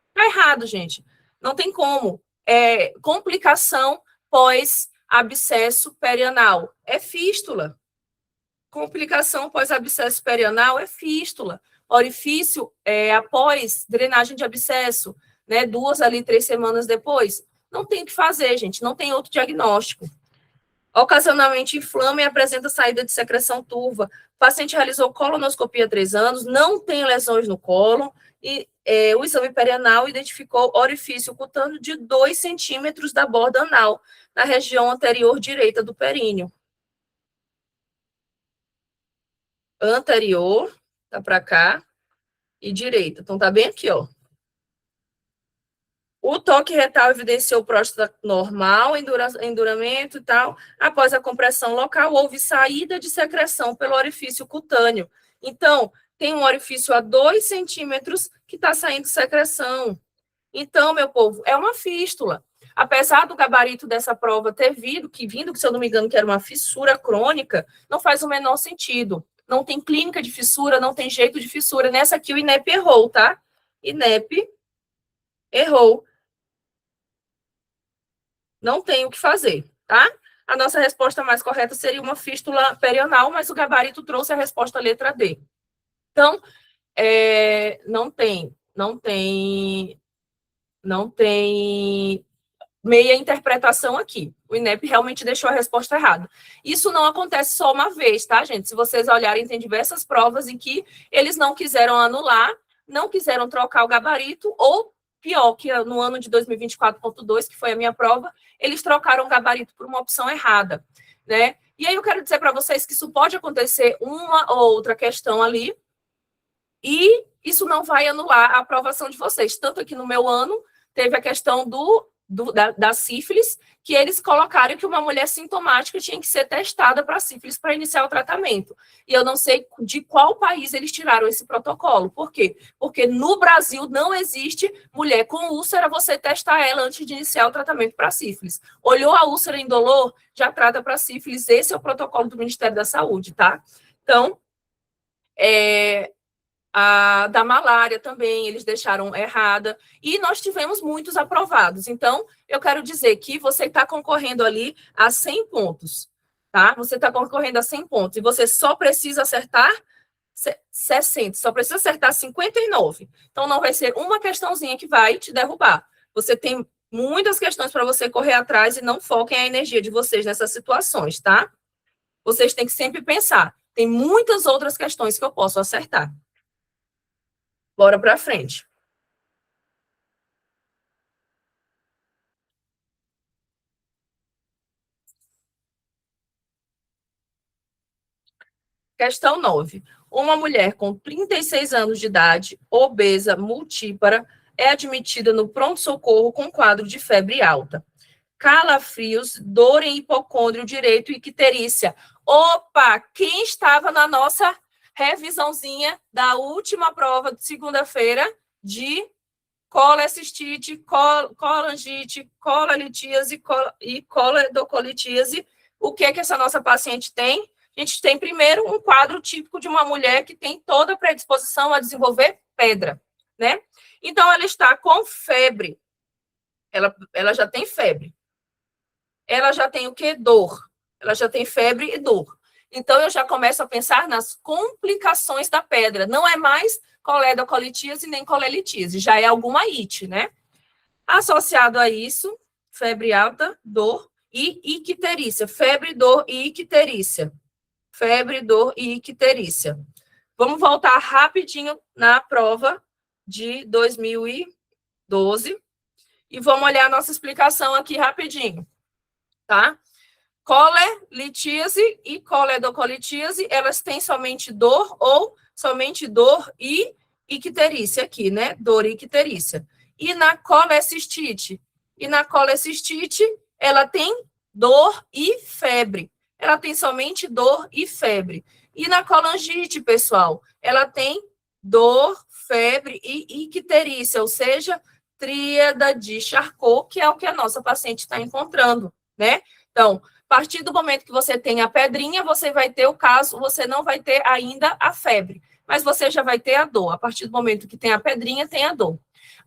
Está errado, gente. Não tem como. Complicação pós-abscesso perianal. É fístula. Complicação pós-abscesso perianal é fístula. Orifício após drenagem de abscesso, né? 2 ali, 3 semanas depois. Não tem o que fazer, gente. Não tem outro diagnóstico. Ocasionalmente inflama e apresenta saída de secreção turva. O paciente realizou colonoscopia há 3 anos, não tem lesões no cólon, e o exame perianal identificou orifício cutâneo de 2 centímetros da borda anal, na região anterior direita do períneo. Anterior, tá para cá, e direita. Então, tá bem aqui, ó. O toque retal evidenciou próstata normal, enduramento e tal. Após a compressão local, houve saída de secreção pelo orifício cutâneo. Então, tem um orifício a 2 centímetros que está saindo secreção. Então, meu povo, é uma fístula. Apesar do gabarito dessa prova ter vindo, que se eu não me engano, que era uma fissura crônica, não faz o menor sentido. Não tem clínica de fissura, não tem jeito de fissura. Nessa aqui o INEP errou, tá? INEP errou. não tem o que fazer, tá? A nossa resposta mais correta seria uma fístula perianal, mas o gabarito trouxe a resposta letra D. Então, não tem meia interpretação aqui. O INEP realmente deixou a resposta errada. Isso não acontece só uma vez, tá, gente? Se vocês olharem, tem diversas provas em que eles não quiseram anular, não quiseram trocar o gabarito, ou pior, que no ano de 2024.2, que foi a minha prova, eles trocaram o gabarito por uma opção errada, né? E aí eu quero dizer para vocês que isso pode acontecer uma ou outra questão ali, e isso não vai anular a aprovação de vocês. Tanto aqui no meu ano, teve a questão da sífilis, que eles colocaram que uma mulher sintomática tinha que ser testada para sífilis para iniciar o tratamento. E eu não sei de qual país eles tiraram esse protocolo. Por quê? Porque no Brasil não existe mulher com úlcera, você testar ela antes de iniciar o tratamento para sífilis. Olhou a úlcera indolor, já trata para sífilis. Esse é o protocolo do Ministério da Saúde, tá? Então, a da malária também, eles deixaram errada, e nós tivemos muitos aprovados. Então, eu quero dizer que você está concorrendo ali a 100 pontos, tá? Você está concorrendo a 100 pontos, e você só precisa acertar 60, só precisa acertar 59. Então, não vai ser uma questãozinha que vai te derrubar. Você tem muitas questões para você correr atrás, e não foquem a energia de vocês nessas situações, tá? Vocês têm que sempre pensar, tem muitas outras questões que eu posso acertar. Bora para frente. Questão 9. Uma mulher com 36 anos de idade, obesa, multípara, é admitida no pronto-socorro com quadro de febre alta, calafrios, dor em hipocôndrio direito e icterícia. Opa! Quem estava na nossa revisãozinha da última prova de segunda-feira de colecistite, colangite, colalitíase e coledocolitíase? O que é que essa nossa paciente tem? A gente tem, primeiro, um quadro típico de uma mulher que tem toda a predisposição a desenvolver pedra, né? Então, ela está com febre. Ela já tem febre. Ela já tem o quê? Dor. Ela já tem febre e dor. Então, eu já começo a pensar nas complicações da pedra. Não é mais coledocolitíase nem colelitíase, já é alguma ite, né? Associado a isso, febre alta, dor e icterícia. Febre, dor e icterícia. Febre, dor e icterícia. Vamos voltar rapidinho na prova de 2012 e vamos olhar a nossa explicação aqui rapidinho, tá? Colelitíase e coledocolitíase, elas têm somente dor ou somente dor e icterícia aqui, né? Dor e icterícia. E na colecistite? E na colecistite, ela tem dor e febre. Ela tem somente dor e febre. E na colangite, pessoal, ela tem dor, febre e icterícia, ou seja, tríada de Charcot, que é o que a nossa paciente está encontrando, né? Então, a partir do momento que você tem a pedrinha, você vai ter o caso, você não vai ter ainda a febre, mas você já vai ter a dor. A partir do momento que tem a pedrinha, tem a dor.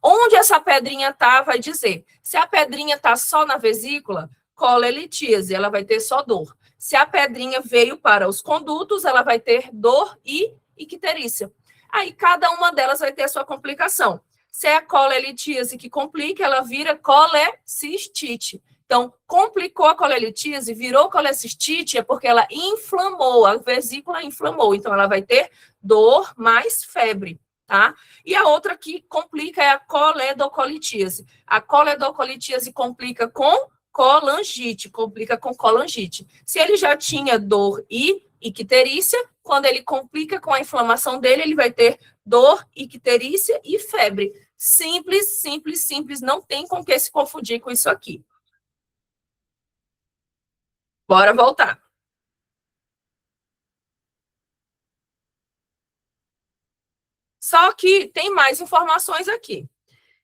Onde essa pedrinha está, vai dizer. Se a pedrinha está só na vesícula, colelitíase, ela vai ter só dor. Se a pedrinha veio para os condutos, ela vai ter dor e icterícia. Aí, cada uma delas vai ter a sua complicação. Se é a colelitíase que complica, ela vira colecistite. Então, complicou a colelitíase, virou colecistite, é porque ela inflamou, a vesícula inflamou. Então, ela vai ter dor mais febre, tá? E a outra que complica é a coledocolitíase. A coledocolitíase complica com colangite, complica com colangite. Se ele já tinha dor e icterícia, quando ele complica com a inflamação dele, ele vai ter dor, icterícia e febre. Simples, simples, simples, não tem com que se confundir com isso aqui. Bora voltar. Só que tem mais informações aqui.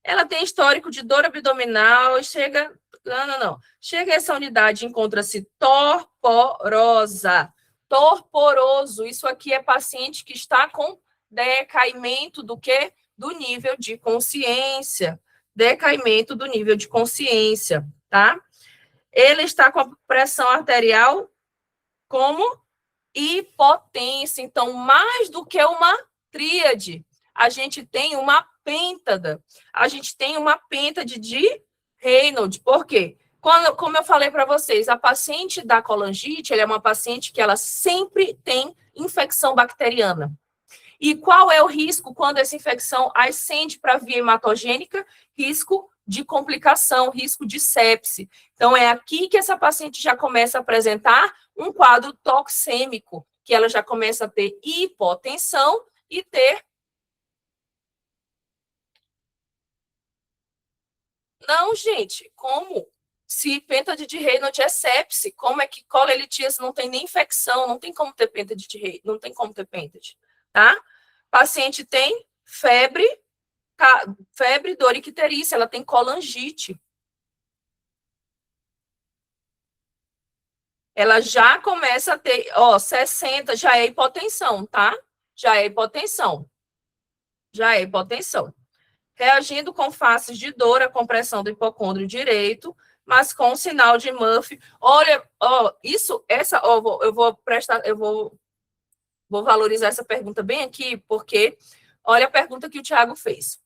Ela tem histórico de dor abdominal, chega... Não. Chega essa unidade, encontra-se torporosa. Torporoso. Isso aqui é paciente que está com decaimento do quê? Do nível de consciência. Decaimento do nível de consciência, tá? Ele está com a pressão arterial como hipotensa. Então, mais do que uma tríade, a gente tem uma pêntada. A gente tem uma pêntade de Raynaud. Por quê? Como eu falei para vocês, a paciente da colangite, ela é uma paciente que ela sempre tem infecção bacteriana. E qual é o risco quando essa infecção ascende para a via hematogênica? Risco de complicação, risco de sepse. Então, é aqui que essa paciente já começa a apresentar um quadro toxêmico, que ela já começa a ter hipotensão e ter... Não, gente, como? Se pêntade de Raynaud é sepse, como é que colelitíase não tem nem infecção, não tem como ter pêntade de Raynaud, não tem como ter pêntade, tá? Paciente tem febre, dor e icterícia, ela tem colangite. Ela já começa a ter, 60, já é hipotensão, tá? Já é hipotensão. Já é hipotensão. Reagindo com faces de dor à compressão do hipocôndrio direito, mas com o sinal de Murphy. Olha, vou valorizar essa pergunta bem aqui, porque olha a pergunta que o Thiago fez.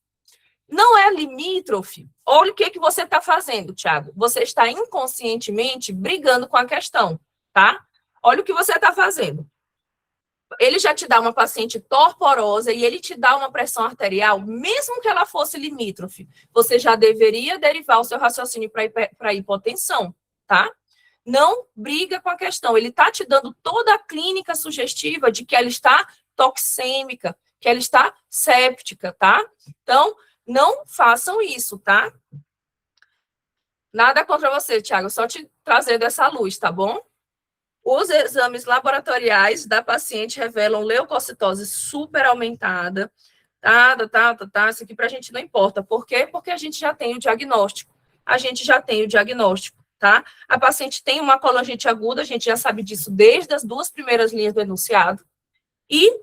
Não é limítrofe? Olha o que você está fazendo, Thiago. Você está inconscientemente brigando com a questão, tá? Olha o que você está fazendo. Ele já te dá uma paciente torporosa e ele te dá uma pressão arterial, mesmo que ela fosse limítrofe, você já deveria derivar o seu raciocínio para hipotensão, tá? Não briga com a questão. Ele está te dando toda a clínica sugestiva de que ela está toxêmica, que ela está séptica, tá? Então, não façam isso, tá? Nada contra você, Thiago, só te trazer dessa luz, tá bom? Os exames laboratoriais da paciente revelam leucocitose super aumentada, isso aqui para a gente não importa. Por quê? Porque a gente já tem o diagnóstico. Tá? A paciente tem uma colangite aguda, a gente já sabe disso desde as 2 primeiras linhas do enunciado. E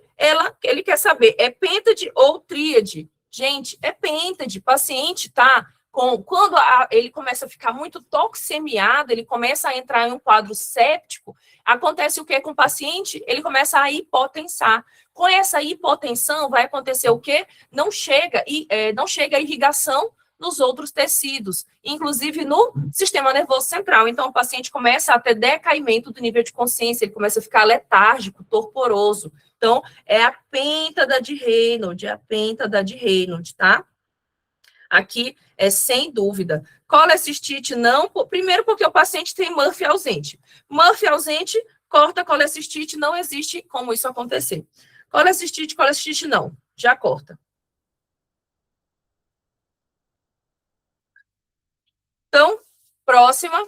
ele quer saber, é pêntade ou tríade? Gente, é pêntade. Paciente tá quando ele começa a ficar muito toxemiado, ele começa a entrar em um quadro séptico, acontece o que com o paciente? Ele começa a hipotensar. Com essa hipotensão, vai acontecer o quê? Não chega a irrigação nos outros tecidos, inclusive no sistema nervoso central. Então, o paciente começa a ter decaimento do nível de consciência, ele começa a ficar letárgico, torporoso. Então, é a pêntada de Raynaud, tá? Aqui é sem dúvida. Colecistite não, primeiro porque o paciente tem Murphy ausente. Murphy ausente, corta colecistite, não existe como isso acontecer. Colecistite não, já corta. Então, próxima.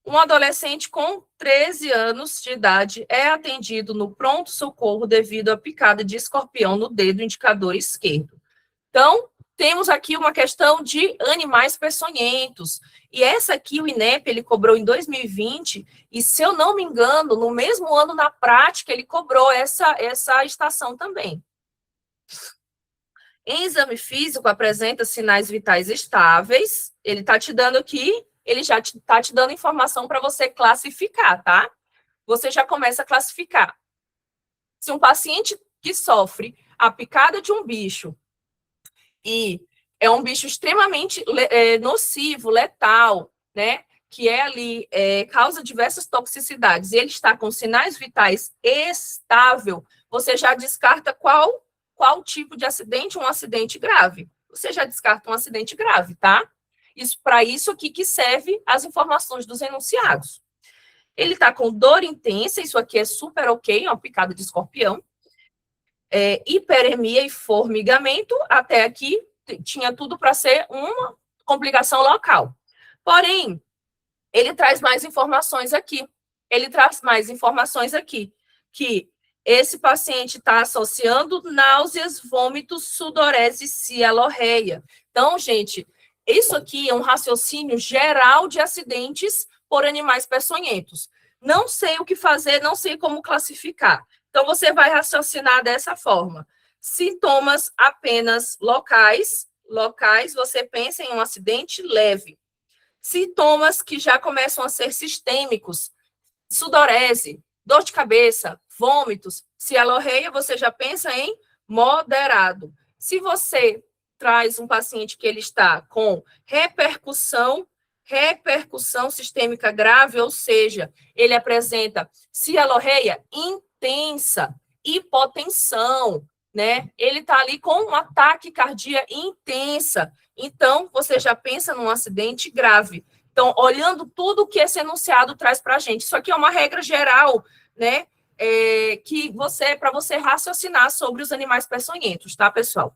Um adolescente com 13 anos de idade é atendido no pronto-socorro devido à picada de escorpião no dedo indicador esquerdo. Então, temos aqui uma questão de animais peçonhentos. E essa aqui, o INEP, ele cobrou em 2020, e se eu não me engano, no mesmo ano, na prática, ele cobrou essa estação também. Em exame físico, apresenta sinais vitais estáveis. Ele está te dando aqui, ele já está te dando informação para você classificar, tá? Você já começa a classificar. Se um paciente que sofre a picada de um bicho e é um bicho extremamente nocivo, letal, né? Que é ali, causa diversas toxicidades, e ele está com sinais vitais estável, você já descarta qual tipo de acidente? Um acidente grave. Você já descarta um acidente grave, tá? Para isso aqui que serve as informações dos enunciados. Ele está com dor intensa, isso aqui é super ok, uma picada de escorpião. Hiperemia e formigamento, até aqui tinha tudo para ser uma complicação local. Porém, ele traz mais informações aqui. Que esse paciente está associando náuseas, vômitos, sudorese e cialorreia. Então, gente, isso aqui é um raciocínio geral de acidentes por animais peçonhentos. Não sei o que fazer, não sei como classificar. Então, você vai raciocinar dessa forma. Sintomas apenas locais, você pensa em um acidente leve. Sintomas que já começam a ser sistêmicos, sudorese, dor de cabeça, vômitos, cialorreia, você já pensa em moderado. Se você traz um paciente que ele está com repercussão sistêmica grave, ou seja, ele apresenta cialorreia intensa, hipotensão, né? Ele está ali com um ataque cardíaco intensa. Então, você já pensa num acidente grave. Então, olhando tudo que esse enunciado traz para a gente. Isso aqui é uma regra geral, né? Que para você raciocinar sobre os animais peçonhentos, tá, pessoal?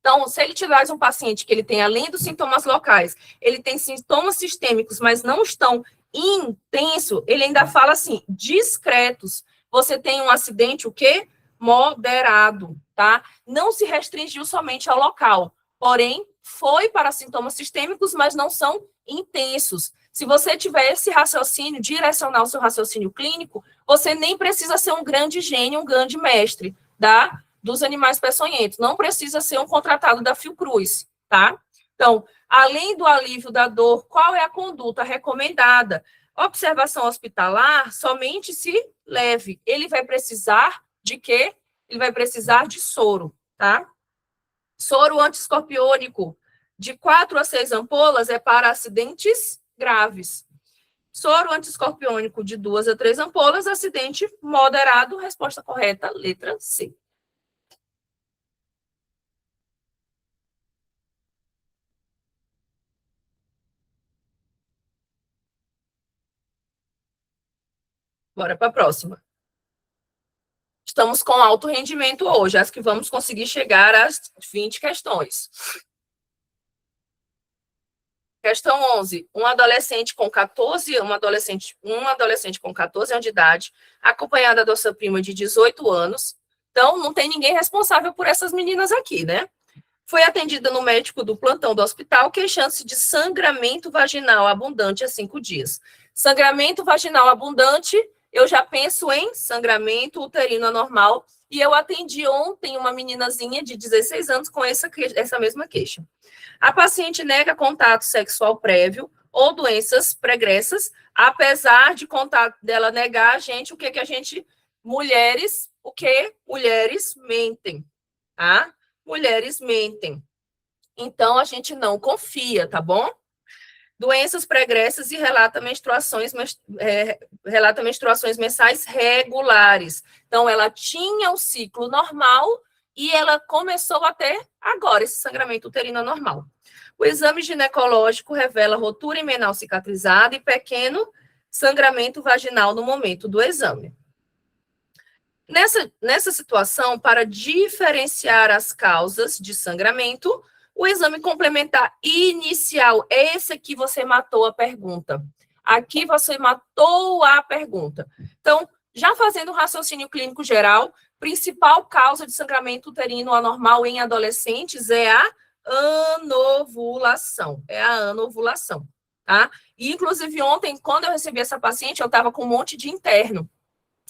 Então, se ele traz um paciente que ele tem, além dos sintomas locais, ele tem sintomas sistêmicos, mas não estão intensos, ele ainda fala assim, discretos. Você tem um acidente, o quê? Moderado, tá? Não se restringiu somente ao local, porém, foi para sintomas sistêmicos, mas não são intensos. Se você tiver esse raciocínio, direcionar o seu raciocínio clínico, você nem precisa ser um grande gênio, um grande mestre, tá? Dos animais peçonhentos. Não precisa ser um contratado da Fiocruz, tá? Então, além do alívio da dor, qual é a conduta recomendada? Observação hospitalar, somente se leve. Ele vai precisar de quê? Ele vai precisar de soro, tá? Soro antiescorpiônico de 4 a 6 ampolas é para acidentes graves. Soro antiescorpiônico de 2 a 3 ampolas, acidente moderado, resposta correta, letra C. Bora para a próxima. Estamos com alto rendimento hoje, as que vamos conseguir chegar às 20 questões. Questão 11. Um adolescente com 14 anos de idade, acompanhada da sua prima de 18 anos. Então, não tem ninguém responsável por essas meninas aqui, né? Foi atendida no médico do plantão do hospital, queixando-se de sangramento vaginal abundante há 5 dias. Sangramento vaginal abundante, eu já penso em sangramento uterino anormal, e eu atendi ontem uma meninazinha de 16 anos com essa mesma queixa. A paciente nega contato sexual prévio ou doenças pregressas, apesar de contato dela negar a gente, o que a gente... Mulheres, o que? Mulheres mentem, tá? Mulheres mentem. Então, a gente não confia, tá bom? Doenças pregressas e relata menstruações mensais regulares. Então, ela tinha um ciclo normal e ela começou a ter agora esse sangramento uterino anormal. O exame ginecológico revela rotura imenal cicatrizada e pequeno sangramento vaginal no momento do exame. Nessa situação, para diferenciar as causas de sangramento, o exame complementar inicial, esse aqui você matou a pergunta. Aqui você matou a pergunta. Então, já fazendo um raciocínio clínico geral, principal causa de sangramento uterino anormal em adolescentes é a anovulação. É a anovulação, tá? E, inclusive, ontem, quando eu recebi essa paciente, eu estava com um monte de interno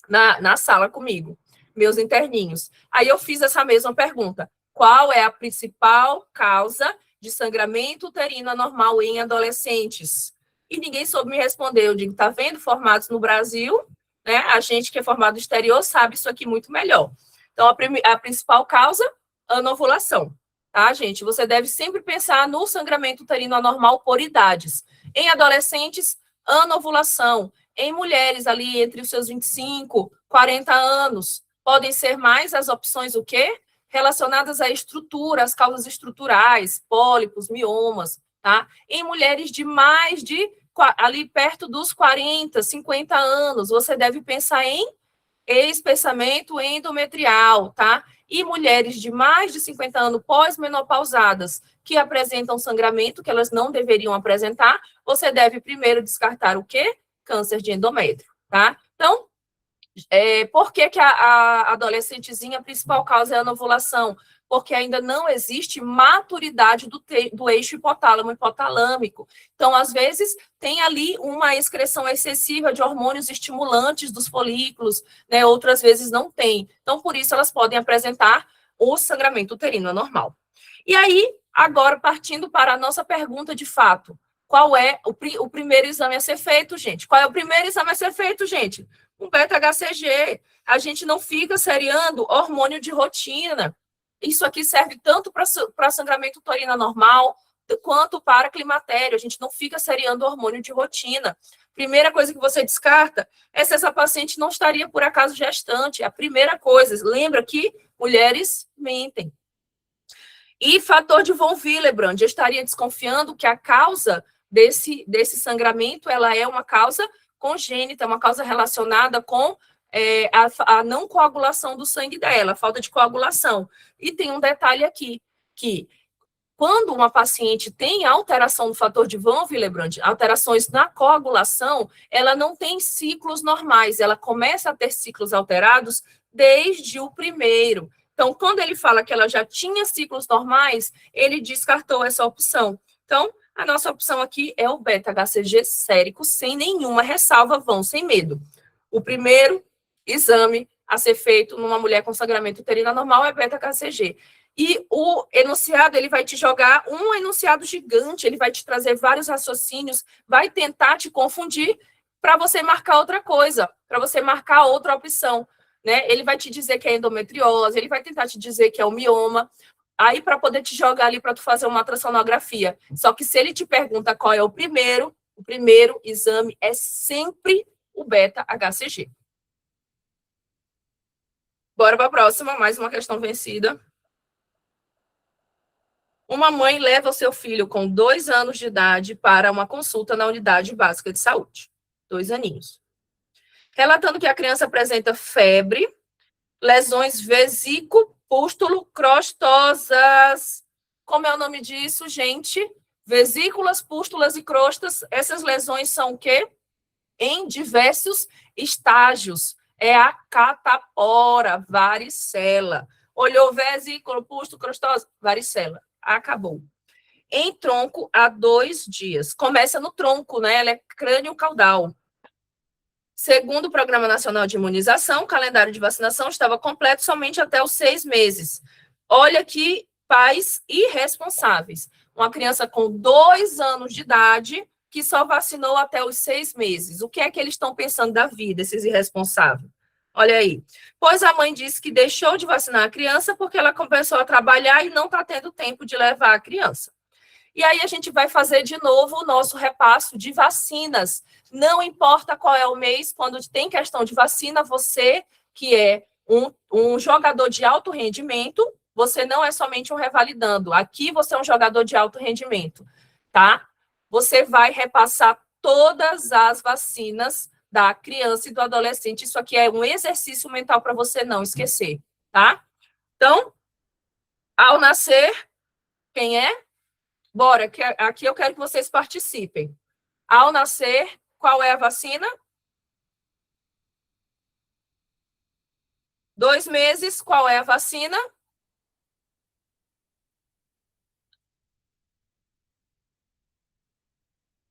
na sala comigo, meus interninhos. Aí eu fiz essa mesma pergunta. Qual é a principal causa de sangramento uterino anormal em adolescentes? E ninguém soube me responder. Eu digo, tá vendo? Formados no Brasil, né? A gente que é formado no exterior sabe isso aqui muito melhor. Então, a principal causa, anovulação. Tá, gente? Você deve sempre pensar no sangramento uterino anormal por idades. Em adolescentes, anovulação. Em mulheres ali entre os seus 25, 40 anos, podem ser mais as opções o quê? Relacionadas à estrutura, às causas estruturais, pólipos, miomas, tá? Em mulheres de mais de, ali perto dos 40, 50 anos, você deve pensar em espessamento endometrial, tá? E mulheres de mais de 50 anos pós-menopausadas que apresentam sangramento, que elas não deveriam apresentar, você deve primeiro descartar o quê? Câncer de endométrio, tá? Então, por que a adolescentezinha, a principal causa é a anovulação? Porque ainda não existe maturidade do eixo hipotálamo hipotalâmico. Então, às vezes, tem ali uma excreção excessiva de hormônios estimulantes dos folículos, né? Outras vezes não tem. Então, por isso, elas podem apresentar o sangramento uterino anormal. E aí, agora, partindo para a nossa pergunta de fato, Qual é o primeiro exame a ser feito, gente? Qual é o primeiro exame a ser feito, gente? Um beta-HCG. A gente não fica seriando hormônio de rotina. Isso aqui serve tanto para sangramento uterino normal quanto para climatério. A gente não fica seriando hormônio de rotina. Primeira coisa que você descarta é se essa paciente não estaria, por acaso, gestante. É a primeira coisa. Lembra que mulheres mentem. E fator de von Willebrand, eu estaria desconfiando que a causa desse sangramento, ela é uma causa congênita, uma causa relacionada com a não coagulação do sangue dela, a falta de coagulação. E tem um detalhe aqui, que quando uma paciente tem alteração do fator de von Willebrand, alterações na coagulação, ela não tem ciclos normais, ela começa a ter ciclos alterados desde o primeiro. Então, quando ele fala que ela já tinha ciclos normais, ele descartou essa opção. Então, a nossa opção aqui é o beta-HCG sérico, sem nenhuma ressalva, vão sem medo. O primeiro exame a ser feito numa mulher com sangramento uterino anormal é beta-HCG. E o enunciado, ele vai te jogar um enunciado gigante, ele vai te trazer vários raciocínios, vai tentar te confundir para você marcar outra coisa, para você marcar outra opção. Né? Ele vai te dizer que é endometriose, ele vai tentar te dizer que é o mioma, aí para poder te jogar ali para tu fazer uma ultrassonografia. Só que se ele te pergunta qual é o primeiro exame é sempre o beta-HCG. Bora para a próxima, mais uma questão vencida. Uma mãe leva o seu filho com 2 anos de idade para uma consulta na unidade básica de saúde. 2 aninhos. Relatando que a criança apresenta febre, lesões vesículo-pústulo-crostosas. Como é o nome disso, gente? Vesículas, pústulas e crostas. Essas lesões são o quê? Em diversos estágios. É a catapora, varicela. Olhou vesículo, pústulo, crostosa, varicela. Acabou. Em tronco, há 2 dias. Começa no tronco, né? Ela é crânio-caudal. Segundo o Programa Nacional de Imunização, o calendário de vacinação estava completo somente até os 6 meses. Olha que pais irresponsáveis. Uma criança com 2 anos de idade que só vacinou até os 6 meses. O que é que eles estão pensando da vida, esses irresponsáveis? Olha aí. Pois a mãe disse que deixou de vacinar a criança porque ela começou a trabalhar e não está tendo tempo de levar a criança. E aí a gente vai fazer de novo o nosso repasso de vacinas. Não importa qual é o mês, quando tem questão de vacina, você que é um jogador de alto rendimento, você não é somente um revalidando. Aqui você é um jogador de alto rendimento, tá? Você vai repassar todas as vacinas da criança e do adolescente. Isso aqui é um exercício mental para você não esquecer, tá? Então, ao nascer, quem é? Bora, que aqui eu quero que vocês participem. Ao nascer, qual é a vacina? 2 meses, qual é a vacina?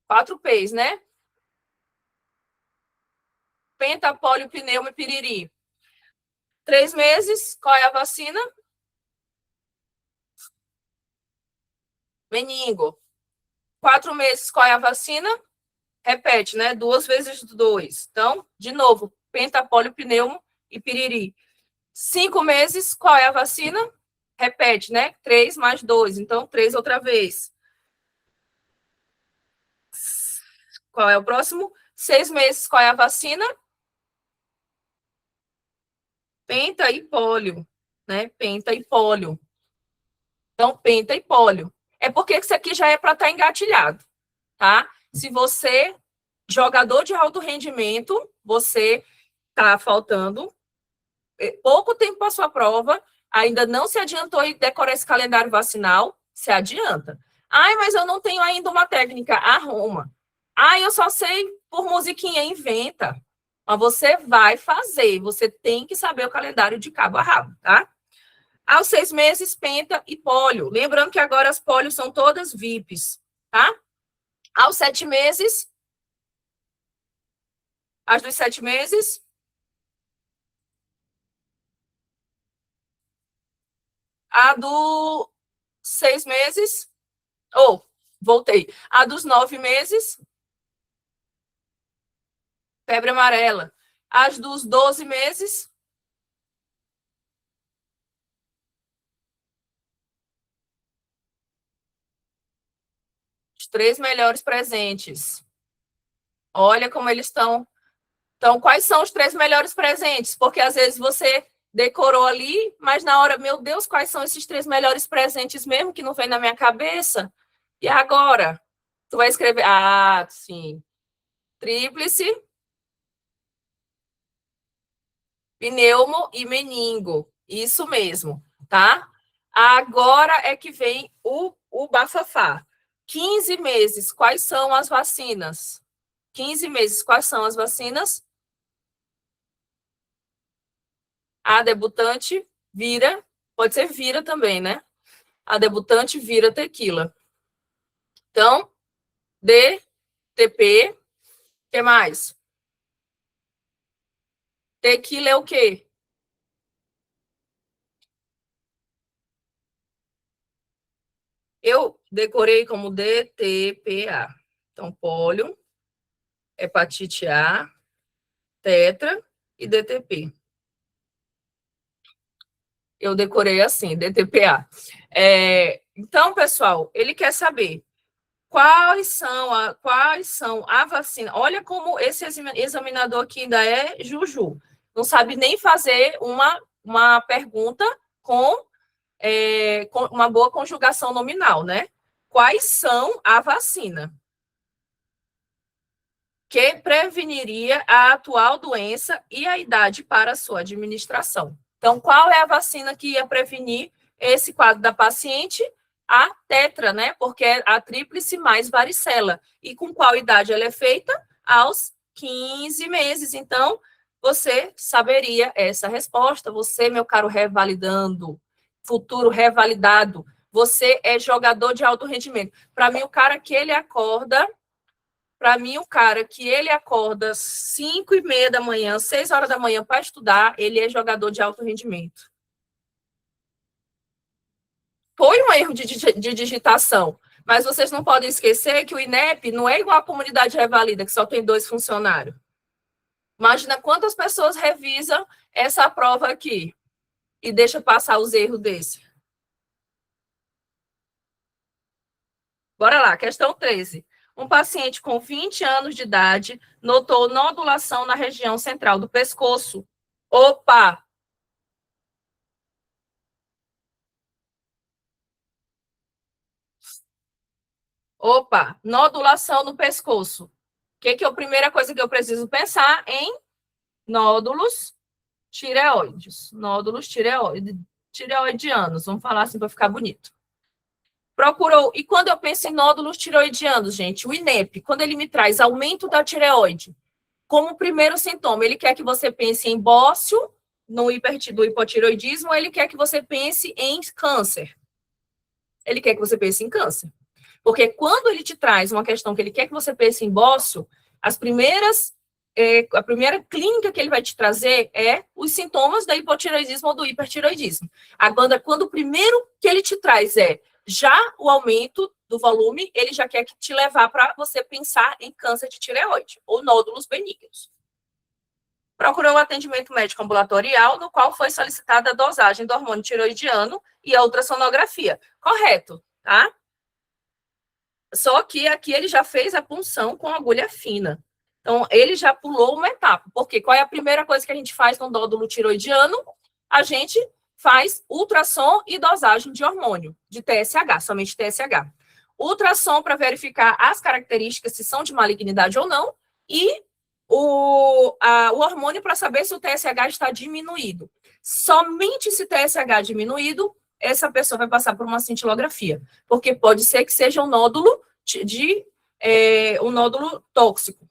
Quatro P's, né? Penta, polio, pneumo e piriri. 3 meses, qual é a vacina? Meningo. 4 meses, qual é a vacina? Repete, né? 2 vezes 2. Então, de novo, penta, polio, pneumo e piriri. 5 meses, qual é a vacina? Repete, né? 3 mais 2. Então, 3 outra vez. Qual é o próximo? 6 meses, qual é a vacina? Penta e pólio, né? Penta e pólio. Então, penta e pólio. É porque isso aqui já é para estar engatilhado, tá? Se você, jogador de alto rendimento, você está faltando pouco tempo para a sua prova, ainda não se adiantou e decorar esse calendário vacinal, se adianta. Ai, mas eu não tenho ainda uma técnica. Arruma. Ai, eu só sei por musiquinha, inventa. Mas você vai fazer, você tem que saber o calendário de cabo a rabo, tá? Aos 6 meses, penta e pólio. Lembrando que agora as pólios são todas VIPs, tá? Aos 7 meses, as dos 7 meses, a do 6 meses, ou Voltei. A dos 9 meses, febre amarela. As dos 12 meses, os 3 melhores presentes. Olha como eles estão. Então, quais são os 3 melhores presentes? Porque às vezes você decorou ali, mas na hora, meu Deus, quais são esses 3 melhores presentes mesmo que não vem na minha cabeça? E agora? Tu vai escrever. Ah, sim. Tríplice, pneumo e meningo. Isso mesmo, tá? Agora é que vem o bafafá. 15 meses, quais são as vacinas? 15 meses, quais são as vacinas? A debutante vira, pode ser vira também, né? A debutante vira tequila. Então, DTP, o que mais? Tequila é o quê? Eu decorei como DTPA. Então, pólio, hepatite A, tetra e DTP. Eu decorei assim, DTPA. Então, pessoal, ele quer saber quais são a vacina. Olha como esse examinador aqui ainda é juju. Não sabe nem fazer uma pergunta com uma boa conjugação nominal, né? Quais são a vacina que preveniria a atual doença e a idade para sua administração? Então, qual é a vacina que ia prevenir esse quadro da paciente? A tetra, né? Porque é a tríplice mais varicela. E com qual idade ela é feita? Aos 15 meses. Então, você saberia essa resposta. Você, meu caro revalidando, futuro revalidado, você é jogador de alto rendimento. Para mim, o cara que ele acorda para mim, o cara que ele acorda 5:30 da manhã, 6 horas da manhã para estudar, ele é jogador de alto rendimento. Foi um erro de digitação, mas vocês não podem esquecer que o INEP não é igual à comunidade revalida, que só tem 2 funcionários. Imagina quantas pessoas revisam essa prova aqui e deixa passar os erros desse. Bora lá, questão 13. Um paciente com 20 anos de idade notou nodulação na região central do pescoço. Opa! Opa, nodulação no pescoço. O que é a primeira coisa que eu preciso pensar em nódulos tireoides. Nódulos tireoidianos. Vamos falar assim para ficar bonito. Procurou. E quando eu penso em nódulos tireoidianos, gente, o INEP, quando ele me traz aumento da tireoide, como primeiro sintoma, ele quer que você pense em bócio, do hipotireoidismo, ou ele quer que você pense em câncer? Ele quer que você pense em câncer. Porque quando ele te traz uma questão que ele quer que você pense em bócio, a primeira clínica que ele vai te trazer é os sintomas do hipotireoidismo ou do hipertireoidismo. Agora, quando o primeiro que ele te traz é já o aumento do volume, ele já quer te levar para você pensar em câncer de tireoide ou nódulos benignos. Procurou o atendimento médico ambulatorial, no qual foi solicitada a dosagem do hormônio tireoidiano e a ultrassonografia. Correto, tá? Só que aqui ele já fez a punção com agulha fina. Então, ele já pulou uma etapa. Porque qual é a primeira coisa que a gente faz no nódulo tiroidiano? A gente faz ultrassom e dosagem de hormônio, de TSH, somente TSH. Ultrassom para verificar as características, se são de malignidade ou não, e o hormônio para saber se o TSH está diminuído. Somente se TSH diminuído, essa pessoa vai passar por uma cintilografia, porque pode ser que seja um nódulo um nódulo tóxico.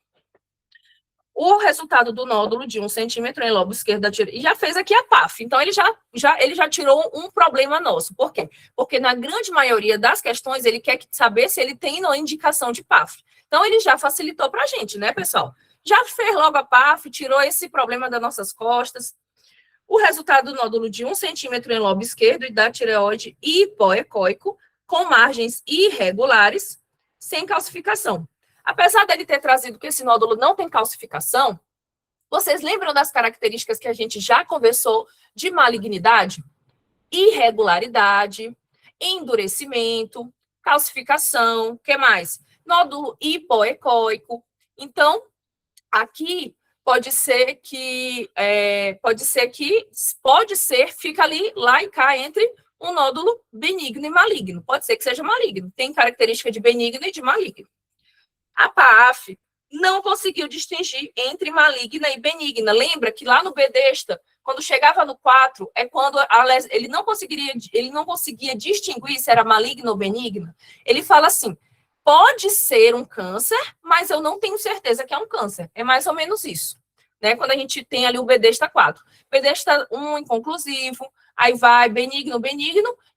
O resultado do nódulo de 1 centímetro em lobo esquerdo da tireoide, e já fez aqui a PAF, então ele já tirou um problema nosso. Por quê? Porque na grande maioria das questões ele quer saber se ele tem uma indicação de PAF. Então ele já facilitou para a gente, né, pessoal? Já fez logo a PAF, tirou esse problema das nossas costas. O resultado do nódulo de 1 centímetro em lobo esquerdo e da tireoide hipoecóico, com margens irregulares, sem calcificação. Apesar dele ter trazido que esse nódulo não tem calcificação, vocês lembram das características que a gente já conversou de malignidade? Irregularidade, endurecimento, calcificação, o que mais? Nódulo hipoecóico. Então, aqui pode ser, fica ali, lá e cá, entre um nódulo benigno e maligno. Pode ser que seja maligno. Tem característica de benigno e de maligno. A PAF não conseguiu distinguir entre maligna e benigna. Lembra que lá no Bedesta, quando chegava no 4, é quando ele não conseguia distinguir se era maligna ou benigna. Ele fala assim, pode ser um câncer, mas eu não tenho certeza que é um câncer. É mais ou menos isso, né? Quando a gente tem ali o Bedesta 4. Bedesta 1 inconclusivo, aí vai benigno,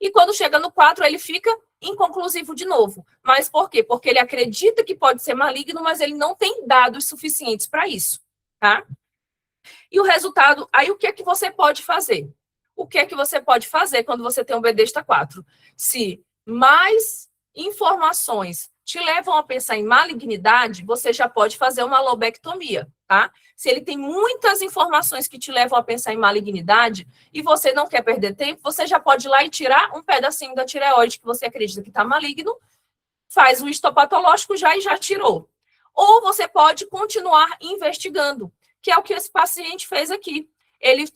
e quando chega no 4, ele fica inconclusivo de novo. Mas por quê? Porque ele acredita que pode ser maligno, mas ele não tem dados suficientes para isso, tá? E o resultado, aí o que é que você pode fazer? O que é que você pode fazer quando você tem um Bedesta 4? Se mais informações te levam a pensar em malignidade, você já pode fazer uma lobectomia, tá? Se ele tem muitas informações que te levam a pensar em malignidade e você não quer perder tempo, você já pode ir lá e tirar um pedacinho da tireoide que você acredita que está maligno, faz o histopatológico e já tirou. Ou você pode continuar investigando, que é o que esse paciente fez aqui. Ele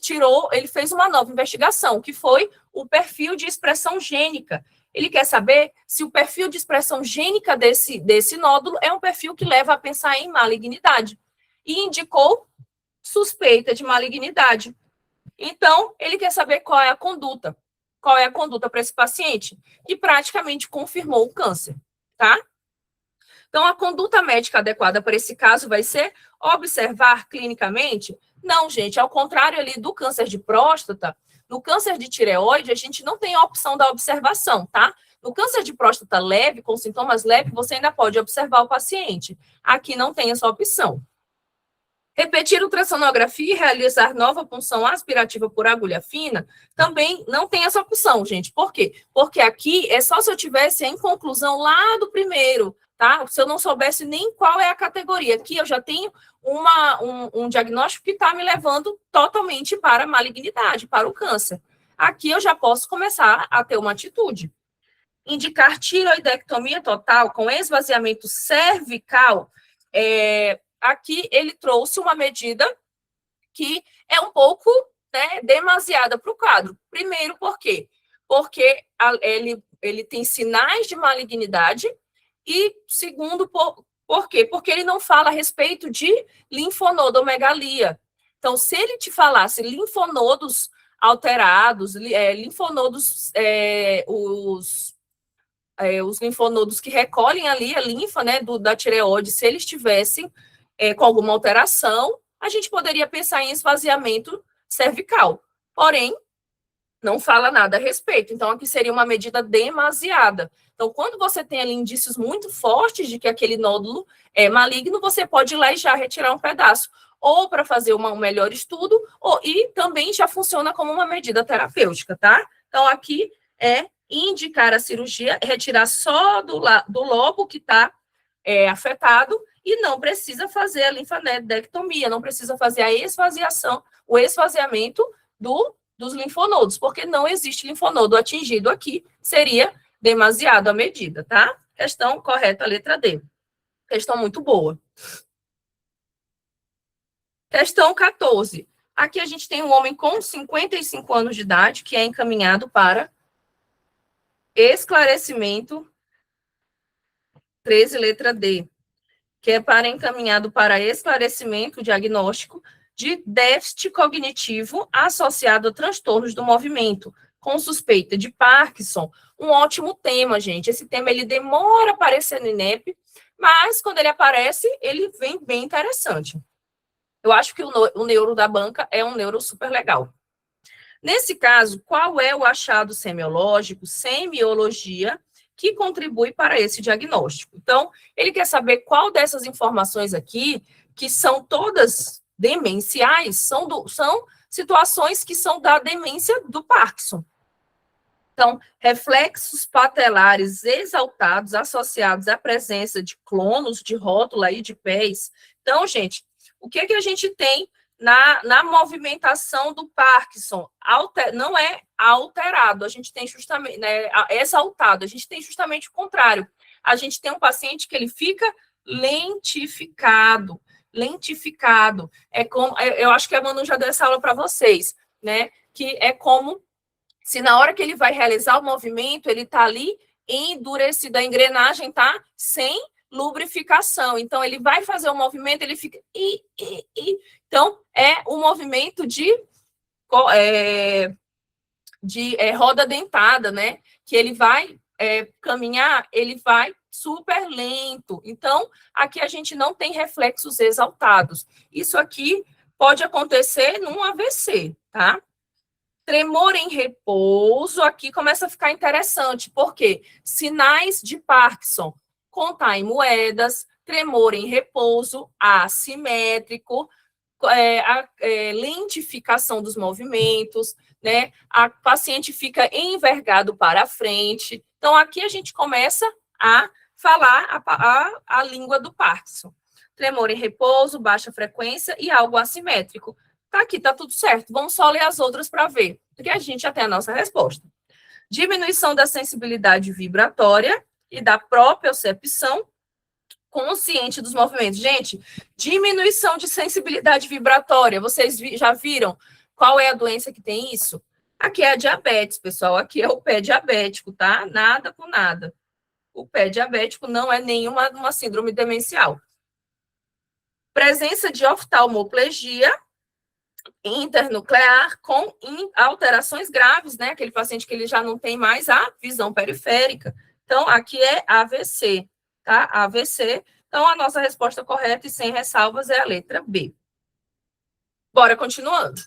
fez uma nova investigação, que foi o perfil de expressão gênica. Ele quer saber se o perfil de expressão gênica desse nódulo é um perfil que leva a pensar em malignidade. E indicou suspeita de malignidade. Então, ele quer saber qual é a conduta. Qual é a conduta para esse paciente? E praticamente confirmou o câncer, tá? Então, a conduta médica adequada para esse caso vai ser observar clinicamente? Não, gente, ao contrário ali do câncer de próstata, no câncer de tireoide, a gente não tem a opção da observação, tá? No câncer de próstata leve, com sintomas leves, você ainda pode observar o paciente. Aqui não tem essa opção. Repetir ultrassonografia e realizar nova punção aspirativa por agulha fina também não tem essa opção, gente. Por quê? Porque aqui é só se eu tivesse a inconclusão lá do primeiro, tá? Se eu não soubesse nem qual é a categoria. Aqui eu já tenho um diagnóstico que está me levando totalmente para a malignidade, para o câncer. Aqui eu já posso começar a ter uma atitude. Indicar tiroidectomia total com esvaziamento cervical, aqui ele trouxe uma medida que é um pouco, né, demasiada para o quadro. Primeiro, por quê? Porque ele tem sinais de malignidade e, segundo, por quê? Porque ele não fala a respeito de linfonodomegalia. Então, se ele te falasse linfonodos alterados, linfonodos, os linfonodos que recolhem ali a linfa, né, da tireoide, se eles tivessem com alguma alteração, a gente poderia pensar em esvaziamento cervical. Porém, não fala nada a respeito. Então, aqui seria uma medida demasiada. Então, quando você tem ali indícios muito fortes de que aquele nódulo é maligno, você pode ir lá e já retirar um pedaço. Ou para fazer um melhor estudo, e também já funciona como uma medida terapêutica, tá? Então, aqui é indicar a cirurgia, retirar só do lobo que está afetado e não precisa fazer a linfanedectomia, não precisa fazer a esvaziação, o esvaziamento dos linfonodos, porque não existe linfonodo atingido aqui, seria demasiado a medida, tá? Questão correta, letra D. Questão muito boa. Questão 14. Aqui a gente tem um homem com 55 anos de idade que é encaminhado para esclarecimento, 13, letra D, que é encaminhado para esclarecimento diagnóstico de déficit cognitivo associado a transtornos do movimento, com suspeita de Parkinson. Um ótimo tema, gente. Esse tema, ele demora a aparecer no INEP, mas quando ele aparece, ele vem bem interessante. Eu acho que o neuro da banca é um neuro super legal. Nesse caso, qual é o achado semiológico, semiologia, que contribui para esse diagnóstico? Então, ele quer saber qual dessas informações aqui, que são todas demenciais, são situações que são da demência do Parkinson. Então, reflexos patelares exaltados associados à presença de clonos de rótula e de pés. Então, gente, o que a gente tem na movimentação do Parkinson? Não é alterado, a gente tem justamente, né, exaltado, a gente tem justamente o contrário. A gente tem um paciente que ele fica lentificado. É como, eu acho que a Manu já deu essa aula para vocês, né? Que é como se na hora que ele vai realizar o movimento, ele está ali endurecido, a engrenagem está sem lubrificação. Então, ele vai fazer o movimento, ele fica... Então, é um movimento de roda dentada, né? Que ele vai caminhar, ele vai super lento. Então, aqui a gente não tem reflexos exaltados. Isso aqui pode acontecer num AVC, tá? Tremor em repouso, aqui começa a ficar interessante, porque sinais de Parkinson, contar em moedas, tremor em repouso, assimétrico, lentificação dos movimentos, né? A paciente fica envergado para a frente. Então, aqui a gente começa a falar a língua do Parkinson. Tremor em repouso, baixa frequência e algo assimétrico. Tá aqui, tá tudo certo. Vamos só ler as outras para ver, porque a gente já tem a nossa resposta. Diminuição da sensibilidade vibratória e da propriocepção consciente dos movimentos. Gente, diminuição de sensibilidade vibratória. Vocês já viram qual é a doença que tem isso? Aqui é a diabetes, pessoal. Aqui é o pé diabético, tá? Nada com nada. O pé diabético não é nenhuma uma síndrome demencial. Presença de oftalmoplegia internuclear com alterações graves, né? Aquele paciente que ele já não tem mais a visão periférica. Então, aqui é AVC, tá? AVC. Então, a nossa resposta correta e sem ressalvas é a letra B. Bora continuando.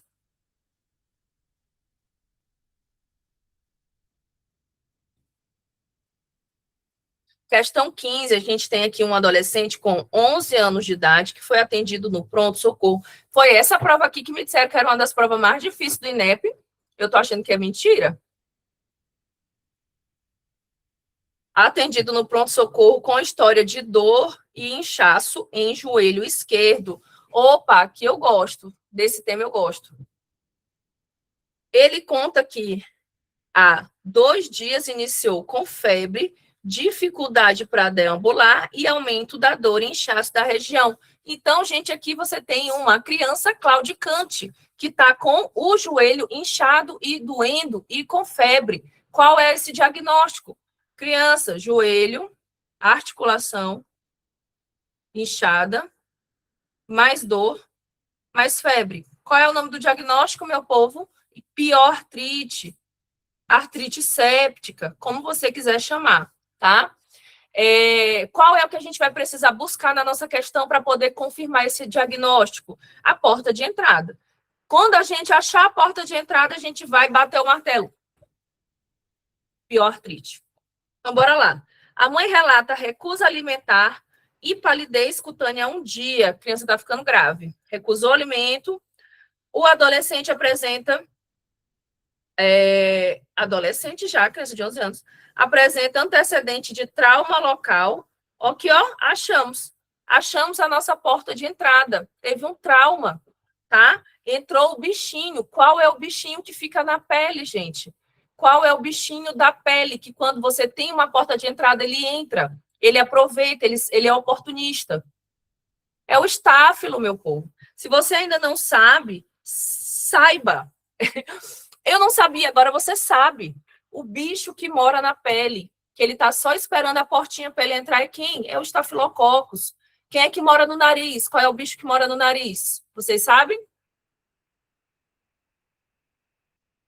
Questão 15, a gente tem aqui um adolescente com 11 anos de idade que foi atendido no pronto-socorro. Foi essa prova aqui que me disseram que era uma das provas mais difíceis do INEP. Eu tô achando que é mentira. Atendido no pronto-socorro com história de dor e inchaço em joelho esquerdo. Opa, aqui eu gosto. Desse tema eu gosto. Ele conta que há 2 dias iniciou com febre, dificuldade para deambular e aumento da dor e inchaço da região. Então, gente, aqui você tem uma criança claudicante que está com o joelho inchado e doendo e com febre. Qual é esse diagnóstico? Criança, joelho, articulação inchada, mais dor, mais febre. Qual é o nome do diagnóstico, meu povo? Piortrite, artrite séptica, como você quiser chamar, tá? Qual é o que a gente vai precisar buscar na nossa questão para poder confirmar esse diagnóstico? A porta de entrada. Quando a gente achar a porta de entrada, a gente vai bater o martelo. Piortrite. Então, bora lá. A mãe relata recusa alimentar e palidez cutânea há 1 dia. A criança está ficando grave. Recusou alimento. O adolescente apresenta... adolescente já, criança de 11 anos, apresenta antecedente de trauma local. Aqui, ó, achamos a nossa porta de entrada. Teve um trauma, tá? Entrou o bichinho. Qual é o bichinho que fica na pele, gente? Qual é o bichinho da pele que quando você tem uma porta de entrada, ele entra, ele aproveita, ele é oportunista. É o estáfilo, meu povo. Se você ainda não sabe, saiba. Eu não sabia, agora você sabe. O bicho que mora na pele, que ele está só esperando a portinha para ele entrar, é quem? É o estafilococcus. Quem é que mora no nariz? Qual é o bicho que mora no nariz? Vocês sabem?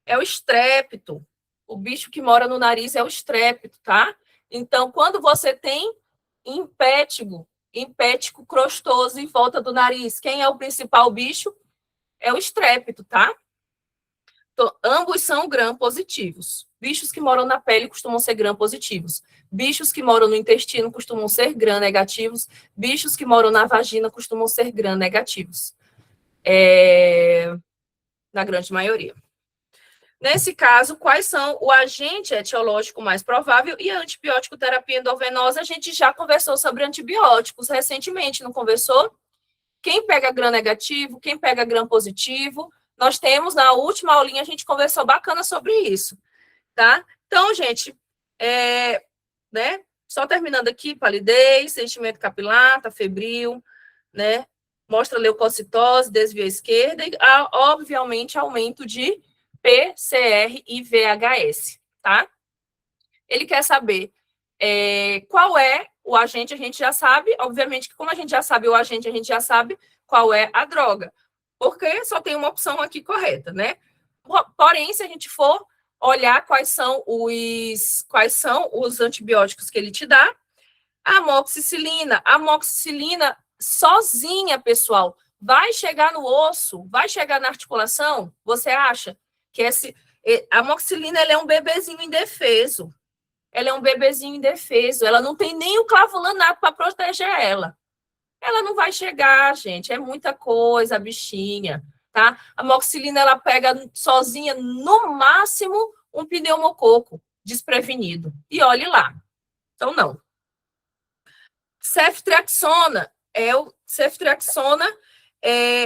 É o estrépito. O bicho que mora no nariz é o estrépito, tá? Então, quando você tem impétigo crostoso em volta do nariz, quem é o principal bicho? É o estrépito, tá? Então, ambos são gram-positivos. Bichos que moram na pele costumam ser gram-positivos. Bichos que moram no intestino costumam ser gram-negativos. Bichos que moram na vagina costumam ser gram-negativos. Na grande maioria. Nesse caso, quais são o agente etiológico mais provável e a antibiótico terapia endovenosa? A gente já conversou sobre antibióticos recentemente, não conversou? Quem pega gram negativo, quem pega gram positivo. Nós temos, na última aulinha, a gente conversou bacana sobre isso, tá? Então, gente, né? Só terminando aqui, palidez, sentimento capilar, tá febril, né? Mostra leucocitose, desvio à esquerda e, obviamente, aumento de PCR e VHS, tá? Ele quer saber qual é o agente, a gente já sabe, obviamente que como a gente já sabe o agente, a gente já sabe qual é a droga, porque só tem uma opção aqui correta, né? Porém, se a gente for olhar quais são os antibióticos que ele te dá, a amoxicilina sozinha, pessoal, vai chegar no osso, vai chegar na articulação? Você acha que a amoxicilina ela é um bebezinho indefeso? Ela é um bebezinho indefeso, ela não tem nem o clavulanato para proteger ela. Ela não vai chegar, gente, é muita coisa, a bichinha, tá? A amoxicilina, ela pega sozinha, no máximo, um pneumococo desprevenido. E olhe lá. Então, não. Ceftriaxona,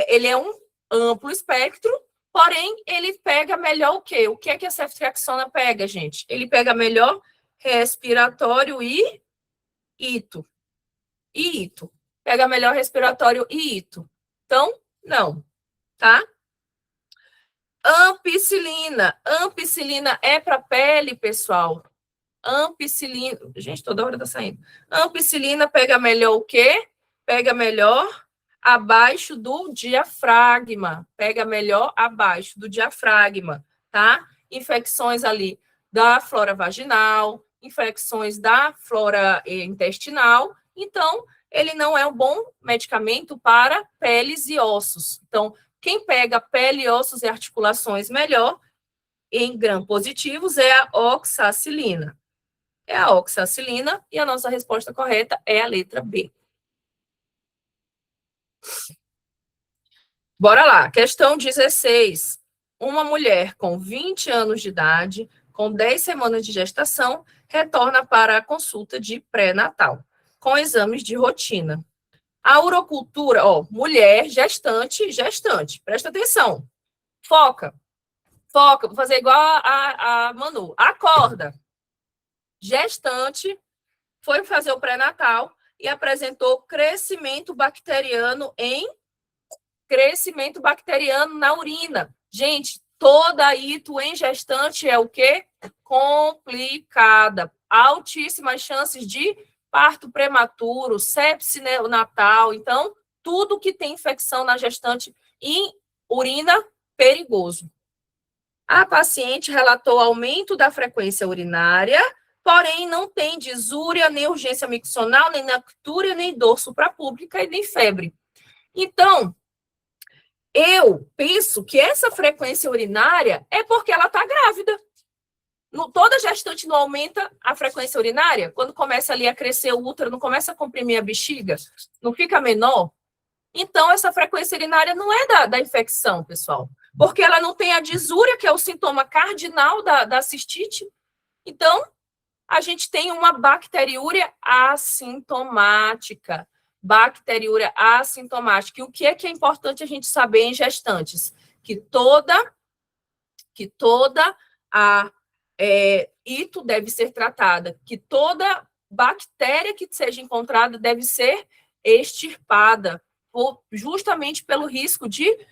ele é um amplo espectro, porém, ele pega melhor o quê? O que é que a ceftriaxona pega, gente? Ele pega melhor respiratório e ito. E ito. Pega melhor respiratório e ito. Então, não, tá? Ampicilina. Ampicilina é para pele, pessoal. Ampicilina. Gente, toda hora tá saindo. Ampicilina pega melhor o quê? Pega melhor abaixo do diafragma. Pega melhor abaixo do diafragma, tá? Infecções ali da flora vaginal, infecções da flora intestinal. Então, ele não é um bom medicamento para peles e ossos. Então, quem pega pele, ossos e articulações melhor, em gram positivos, é a oxacilina. É a oxacilina e a nossa resposta correta é a letra B. Bora lá, questão 16. Uma mulher com 20 anos de idade, com 10 semanas de gestação, retorna para a consulta de pré-natal, com exames de rotina. A urocultura, mulher, gestante, presta atenção. Foca, vou fazer igual a Manu. Acorda. Gestante, foi fazer o pré-natal e apresentou crescimento bacteriano na urina. Gente, toda ito em gestante é o quê? Complicada. Altíssimas chances de parto prematuro, sepse neonatal. Então, tudo que tem infecção na gestante em urina, perigoso. A paciente relatou aumento da frequência urinária, porém não tem disúria, nem urgência miccional, nem noctúria, nem dor suprapúbica e nem febre. Então, eu penso que essa frequência urinária é porque ela está grávida. Toda gestante não aumenta a frequência urinária? Quando começa ali a crescer o útero, não começa a comprimir a bexiga? Não fica menor? Então, essa frequência urinária não é da infecção, pessoal. Porque ela não tem a disúria, que é o sintoma cardinal da cistite. Então, a gente tem uma bacteriúria assintomática. Bacteriúria assintomática. E o que é importante a gente saber em gestantes? Que toda a ito deve ser tratada, que toda bactéria que seja encontrada deve ser extirpada, justamente pelo risco de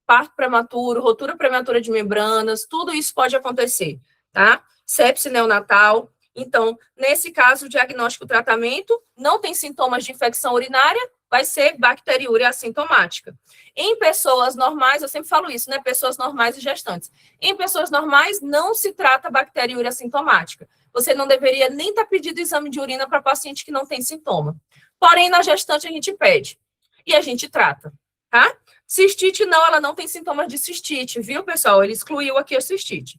parto prematuro, rotura prematura de membranas, tudo isso pode acontecer, tá? Sepse neonatal. Então, nesse caso, o diagnóstico e tratamento não tem sintomas de infecção urinária, vai ser bacteriúria assintomática. Em pessoas normais, eu sempre falo isso, né? Pessoas normais e gestantes. Em pessoas normais, não se trata bacteriúria assintomática. Você não deveria nem estar pedindo exame de urina para paciente que não tem sintoma. Porém, na gestante, a gente pede e a gente trata, tá? Cistite, não, ela não tem sintomas de cistite, viu, pessoal? Ele excluiu aqui a cistite.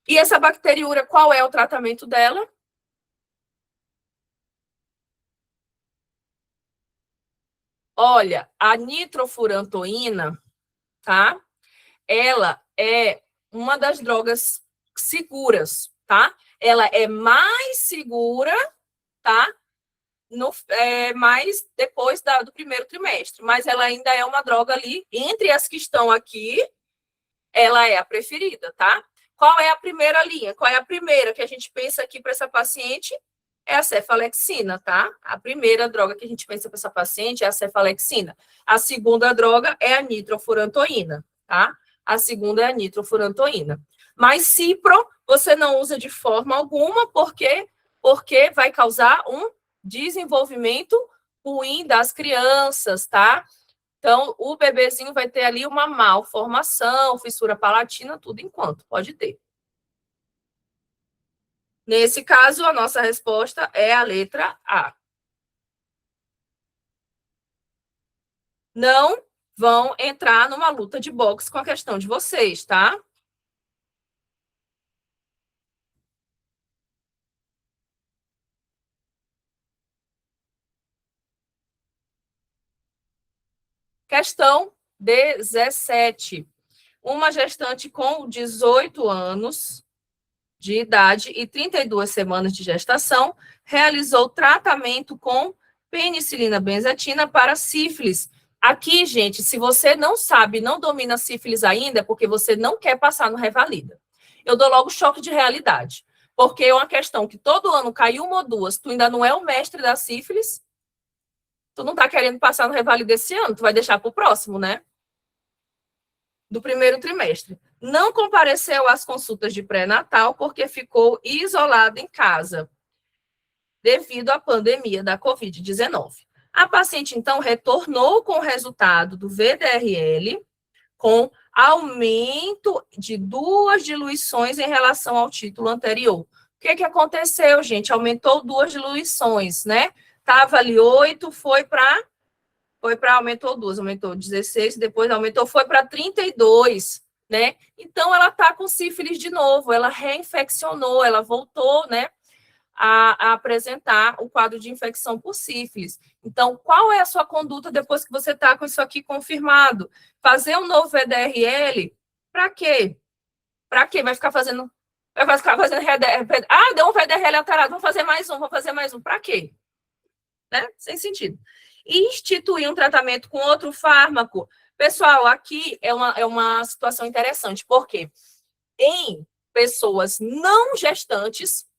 E essa bacteriúria, qual é o tratamento dela? Olha, a nitrofurantoína, tá? Ela é uma das drogas seguras, tá? Ela é mais segura, tá? Mais depois do primeiro trimestre, mas ela ainda é uma droga ali, entre as que estão aqui, ela é a preferida, tá? Qual é a primeira linha? Qual é a primeira que a gente pensa aqui para essa paciente? É a cefalexina, tá? A primeira droga que a gente pensa para essa paciente é a cefalexina. A segunda droga é a nitrofurantoína, tá? A segunda é a nitrofurantoína. Mas cipro você não usa de forma alguma, porque vai causar um desenvolvimento ruim das crianças, tá? Então, o bebezinho vai ter ali uma malformação, fissura palatina, tudo enquanto, pode ter. Nesse caso, a nossa resposta é a letra A. Não vão entrar numa luta de boxe com a questão de vocês, tá? Questão 17. Uma gestante com 18 anos de idade e 32 semanas de gestação realizou tratamento com penicilina benzatina para sífilis. Aqui, gente, se você não sabe, não domina sífilis ainda, é porque você não quer passar no Revalida. Eu dou logo choque de realidade, porque é uma questão que todo ano cai uma ou duas, tu ainda não é o mestre da sífilis, tu não tá querendo passar no Revalida esse ano, tu vai deixar para o próximo, né? Do primeiro trimestre. Não compareceu às consultas de pré-natal porque ficou isolado em casa devido à pandemia da Covid-19. A paciente, então, retornou com o resultado do VDRL com aumento de 2 diluições em relação ao título anterior. O que aconteceu, gente? Aumentou 2 diluições, né? Estava ali 8, aumentou 2, aumentou 16, depois aumentou, foi para 32, né? Então, ela está com sífilis de novo, ela reinfeccionou, ela voltou, né, a apresentar o quadro de infecção por sífilis. Então, qual é a sua conduta depois que você está com isso aqui confirmado? Fazer um novo VDRL? Para quê? Para quê? Vai ficar fazendo... deu um VDRL alterado, vamos fazer mais um. Para quê? Né? Sem sentido. E instituir um tratamento com outro fármaco. Pessoal, aqui é uma situação interessante, porque em pessoas não gestantes,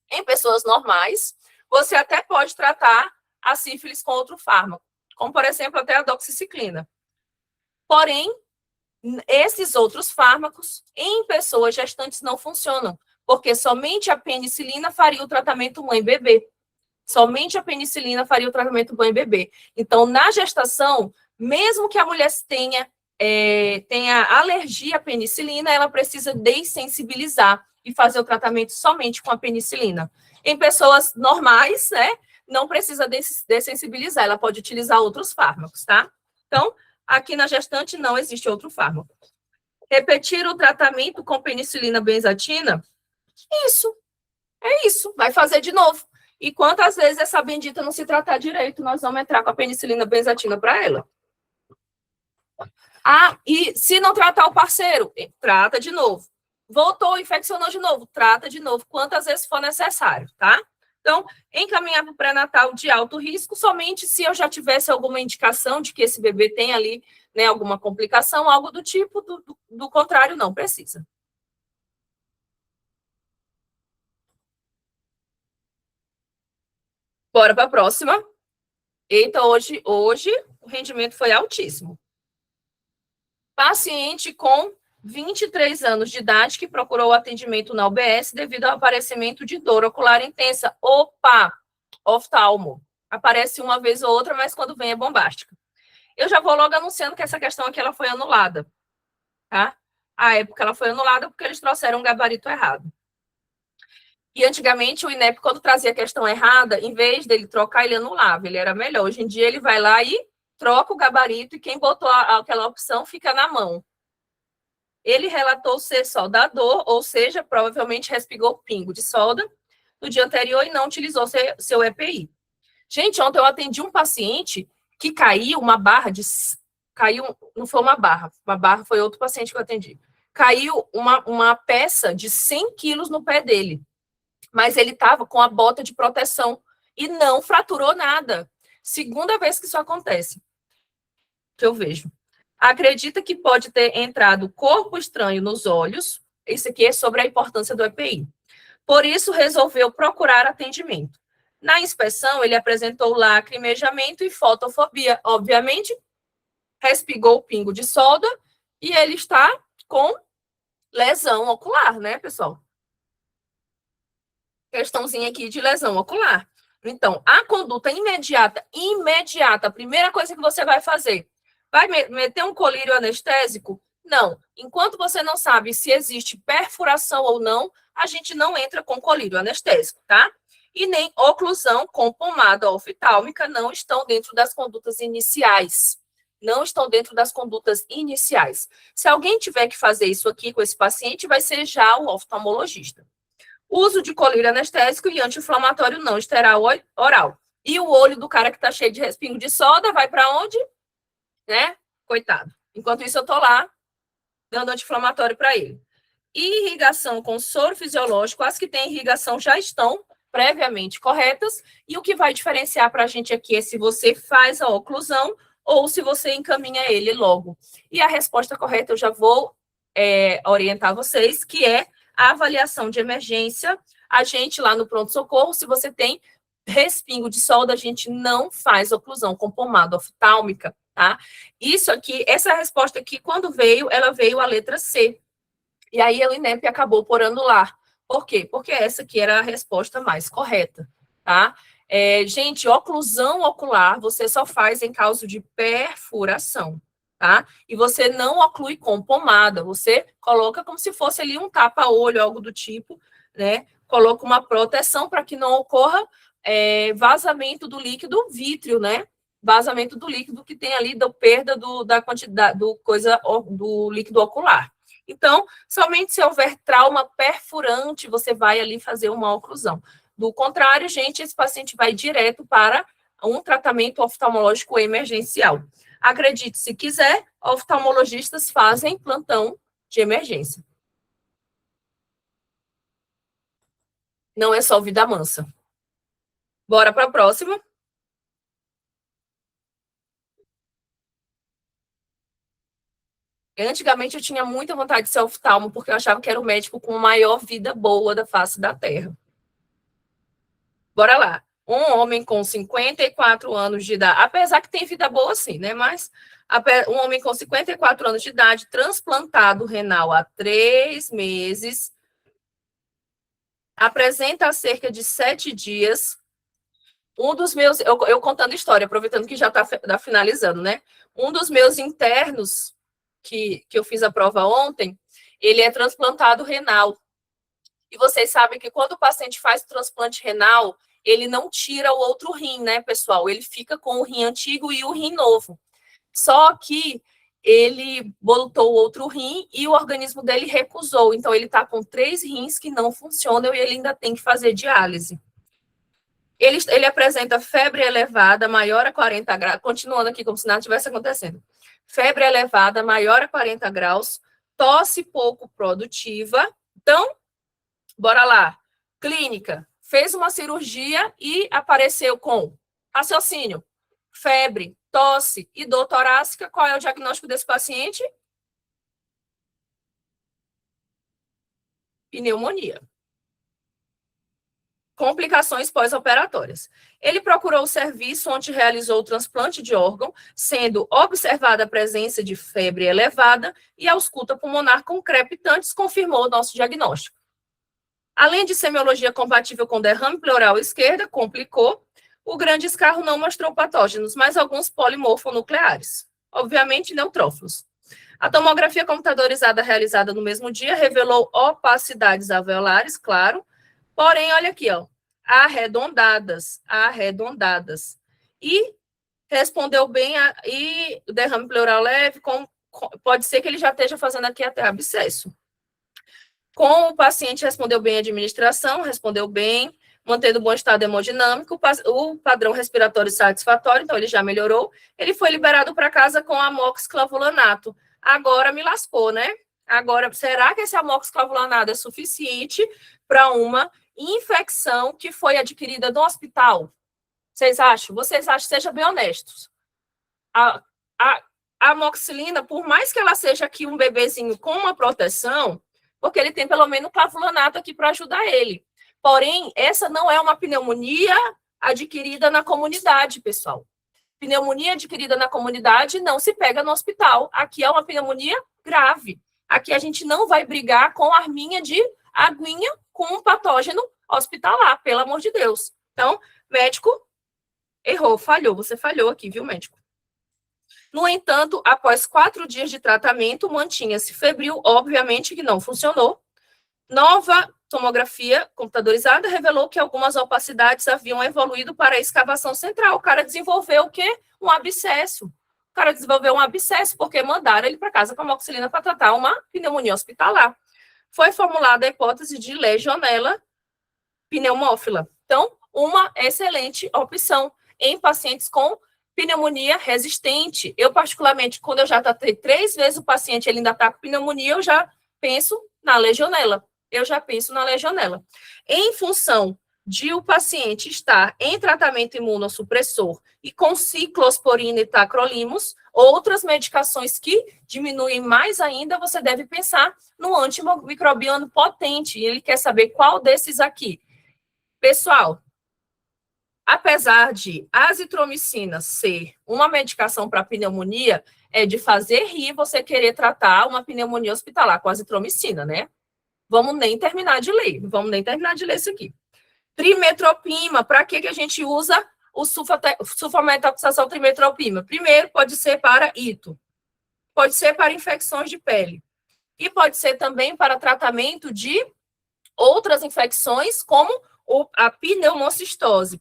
em pessoas normais, você até pode tratar a sífilis com outro fármaco, como, por exemplo, até a doxiciclina. Porém, esses outros fármacos, em pessoas gestantes, não funcionam, porque somente a penicilina faria o tratamento mãe-bebê. Somente a penicilina faria o tratamento mãe-bebê. Então, na gestação, mesmo que a mulher tenha alergia à penicilina, ela precisa dessensibilizar e fazer o tratamento somente com a penicilina. Em pessoas normais, né, não precisa dessensibilizar, ela pode utilizar outros fármacos, tá? Então, aqui na gestante não existe outro fármaco. Repetir o tratamento com penicilina benzatina? Isso, vai fazer de novo. E quantas vezes essa bendita não se tratar direito, nós vamos entrar com a penicilina benzatina para ela. Ah, e se não tratar o parceiro, trata de novo. Voltou, infeccionou de novo, trata de novo, quantas vezes for necessário, tá? Então, encaminhar para o pré-natal de alto risco somente se eu já tivesse alguma indicação de que esse bebê tem ali, né, alguma complicação, algo do tipo, do contrário, não precisa. Bora para a próxima. Eita, hoje o rendimento foi altíssimo. Paciente com 23 anos de idade que procurou atendimento na UBS devido ao aparecimento de dor ocular intensa. Opa! Oftalmo. Aparece uma vez ou outra, mas quando vem é bombástica. Eu já vou logo anunciando que essa questão aqui ela foi anulada, tá? A época ela foi anulada porque eles trouxeram um gabarito errado. E antigamente o INEP, quando trazia a questão errada, em vez dele trocar, ele anulava, ele era melhor. Hoje em dia ele vai lá e troca o gabarito e quem botou aquela opção fica na mão. Ele relatou ser soldador, ou seja, provavelmente respingou pingo de solda no dia anterior e não utilizou seu EPI. Gente, ontem eu atendi um paciente que caiu uma barra de... Caiu, não foi uma barra foi outro paciente que eu atendi. caiu uma peça de 100 quilos no pé dele, mas ele estava com a bota de proteção e não fraturou nada. Segunda vez que isso acontece, que eu vejo. Acredita que pode ter entrado corpo estranho nos olhos. Isso aqui é sobre a importância do EPI. Por isso, resolveu procurar atendimento. Na inspeção, ele apresentou lacrimejamento e fotofobia. Obviamente, respingou o pingo de solda e ele está com lesão ocular, né, pessoal? Questãozinha aqui de lesão ocular. Então, a conduta imediata, a primeira coisa que você vai fazer, vai meter um colírio anestésico? Não. Enquanto você não sabe se existe perfuração ou não, a gente não entra com colírio anestésico, tá? E nem oclusão com pomada oftálmica não estão dentro das condutas iniciais. Não estão dentro das condutas iniciais. Se alguém tiver que fazer isso aqui com esse paciente, vai ser já o oftalmologista. Uso de colírio anestésico e anti-inflamatório não esteral oral. E o olho do cara que tá cheio de respingo de soda vai para onde? Né? Coitado. Enquanto isso, eu tô lá dando anti-inflamatório para ele. Irrigação com soro fisiológico, as que têm irrigação já estão previamente corretas. E o que vai diferenciar para a gente aqui é se você faz a oclusão ou se você encaminha ele logo. E a resposta correta eu já vou orientar vocês, que é a avaliação de emergência. A gente lá no pronto-socorro, se você tem respingo de solda, a gente não faz oclusão com pomada oftálmica, tá? Isso aqui, essa resposta aqui, quando veio, ela veio a letra C. E aí o INEP acabou por anular. Por quê? Porque essa aqui era a resposta mais correta, tá? Gente, oclusão ocular você só faz em caso de perfuração, tá? E você não oclui com pomada, você coloca como se fosse ali um tapa-olho, algo do tipo, né? Coloca uma proteção para que não ocorra vazamento do líquido vítreo, né? Vazamento do líquido que tem ali, da perda da quantidade do líquido ocular. Então, somente se houver trauma perfurante, você vai ali fazer uma oclusão. Do contrário, gente, esse paciente vai direto para um tratamento oftalmológico emergencial. Acredite, se quiser, oftalmologistas fazem plantão de emergência. Não é só vida mansa. Bora para a próxima. Antigamente eu tinha muita vontade de ser oftalmo, porque eu achava que era o médico com a maior vida boa da face da Terra. Bora lá. Um homem com 54 anos de idade, apesar que tem vida boa sim, né? Mas um homem com 54 anos de idade, transplantado renal há 3 meses, apresenta há cerca de 7 dias. Um dos meus, eu contando história, aproveitando que já está finalizando, né? Um dos meus internos, que eu fiz a prova ontem, ele é transplantado renal. E vocês sabem que quando o paciente faz o transplante renal, ele não tira o outro rim, né, pessoal? Ele fica com o rim antigo e o rim novo. Só que ele botou o outro rim e o organismo dele recusou. Então, ele está com 3 rins que não funcionam e ele ainda tem que fazer diálise. Ele apresenta febre elevada, maior a 40 graus, continuando aqui como se nada tivesse acontecendo. Febre elevada, maior a 40 graus, tosse pouco produtiva. Então, bora lá. Clínica. Fez uma cirurgia e apareceu com raciocínio, febre, tosse e dor torácica. Qual é o diagnóstico desse paciente? Pneumonia. Complicações pós-operatórias. Ele procurou o serviço onde realizou o transplante de órgão, sendo observada a presença de febre elevada e ausculta pulmonar com crepitantes, confirmou o nosso diagnóstico. Além de semiologia compatível com derrame pleural esquerda, complicou. O grande escarro não mostrou patógenos, mas alguns polimorfonucleares, obviamente neutrófilos. A tomografia computadorizada realizada no mesmo dia revelou opacidades alveolares, claro, porém, olha aqui, ó, arredondadas. E respondeu bem, e o derrame pleural leve, pode ser que ele já esteja fazendo aqui até abscesso. Com o paciente, respondeu bem a administração, respondeu bem, mantendo bom estado hemodinâmico, o padrão respiratório satisfatório, então ele já melhorou. Ele foi liberado para casa com amoxiclavulanato. Agora me lascou, né? Agora, será que esse amoxiclavulanado é suficiente para uma infecção que foi adquirida no hospital? Vocês acham? Vocês acham? Sejam bem honestos. A, a, a amoxicilina, por mais que ela seja aqui um bebezinho com uma proteção, porque ele tem pelo menos clavulanato aqui para ajudar ele. Porém, essa não é uma pneumonia adquirida na comunidade, pessoal. Pneumonia adquirida na comunidade não se pega no hospital. Aqui é uma pneumonia grave. Aqui a gente não vai brigar com arminha de aguinha com um patógeno hospitalar, pelo amor de Deus. Então, médico errou, falhou. Você falhou aqui, viu, médico? No entanto, após 4 dias de tratamento, mantinha-se febril, obviamente que não funcionou. Nova tomografia computadorizada revelou que algumas opacidades haviam evoluído para a escavação central. O cara desenvolveu o quê? Um abscesso. O cara desenvolveu um abscesso porque mandaram ele para casa com amoxicilina para tratar uma pneumonia hospitalar. Foi formulada a hipótese de legionela pneumófila. Então, uma excelente opção em pacientes com pneumonia resistente. Eu, particularmente, quando eu já tratei 3 vezes o paciente, ele ainda está com pneumonia, eu já penso na legionela. Em função de o paciente estar em tratamento imunossupressor e com ciclosporina e tacrolimus, outras medicações que diminuem mais ainda, você deve pensar no antimicrobiano potente. E ele quer saber qual desses aqui. Pessoal, apesar de azitromicina ser uma medicação para pneumonia, é de fazer rir você querer tratar uma pneumonia hospitalar com azitromicina, né? Vamos nem terminar de ler isso aqui. Trimetopima, para que a gente usa o sulfametoxazol trimetopima? Primeiro, pode ser para ito, pode ser para infecções de pele, e pode ser também para tratamento de outras infecções, como a pneumocistose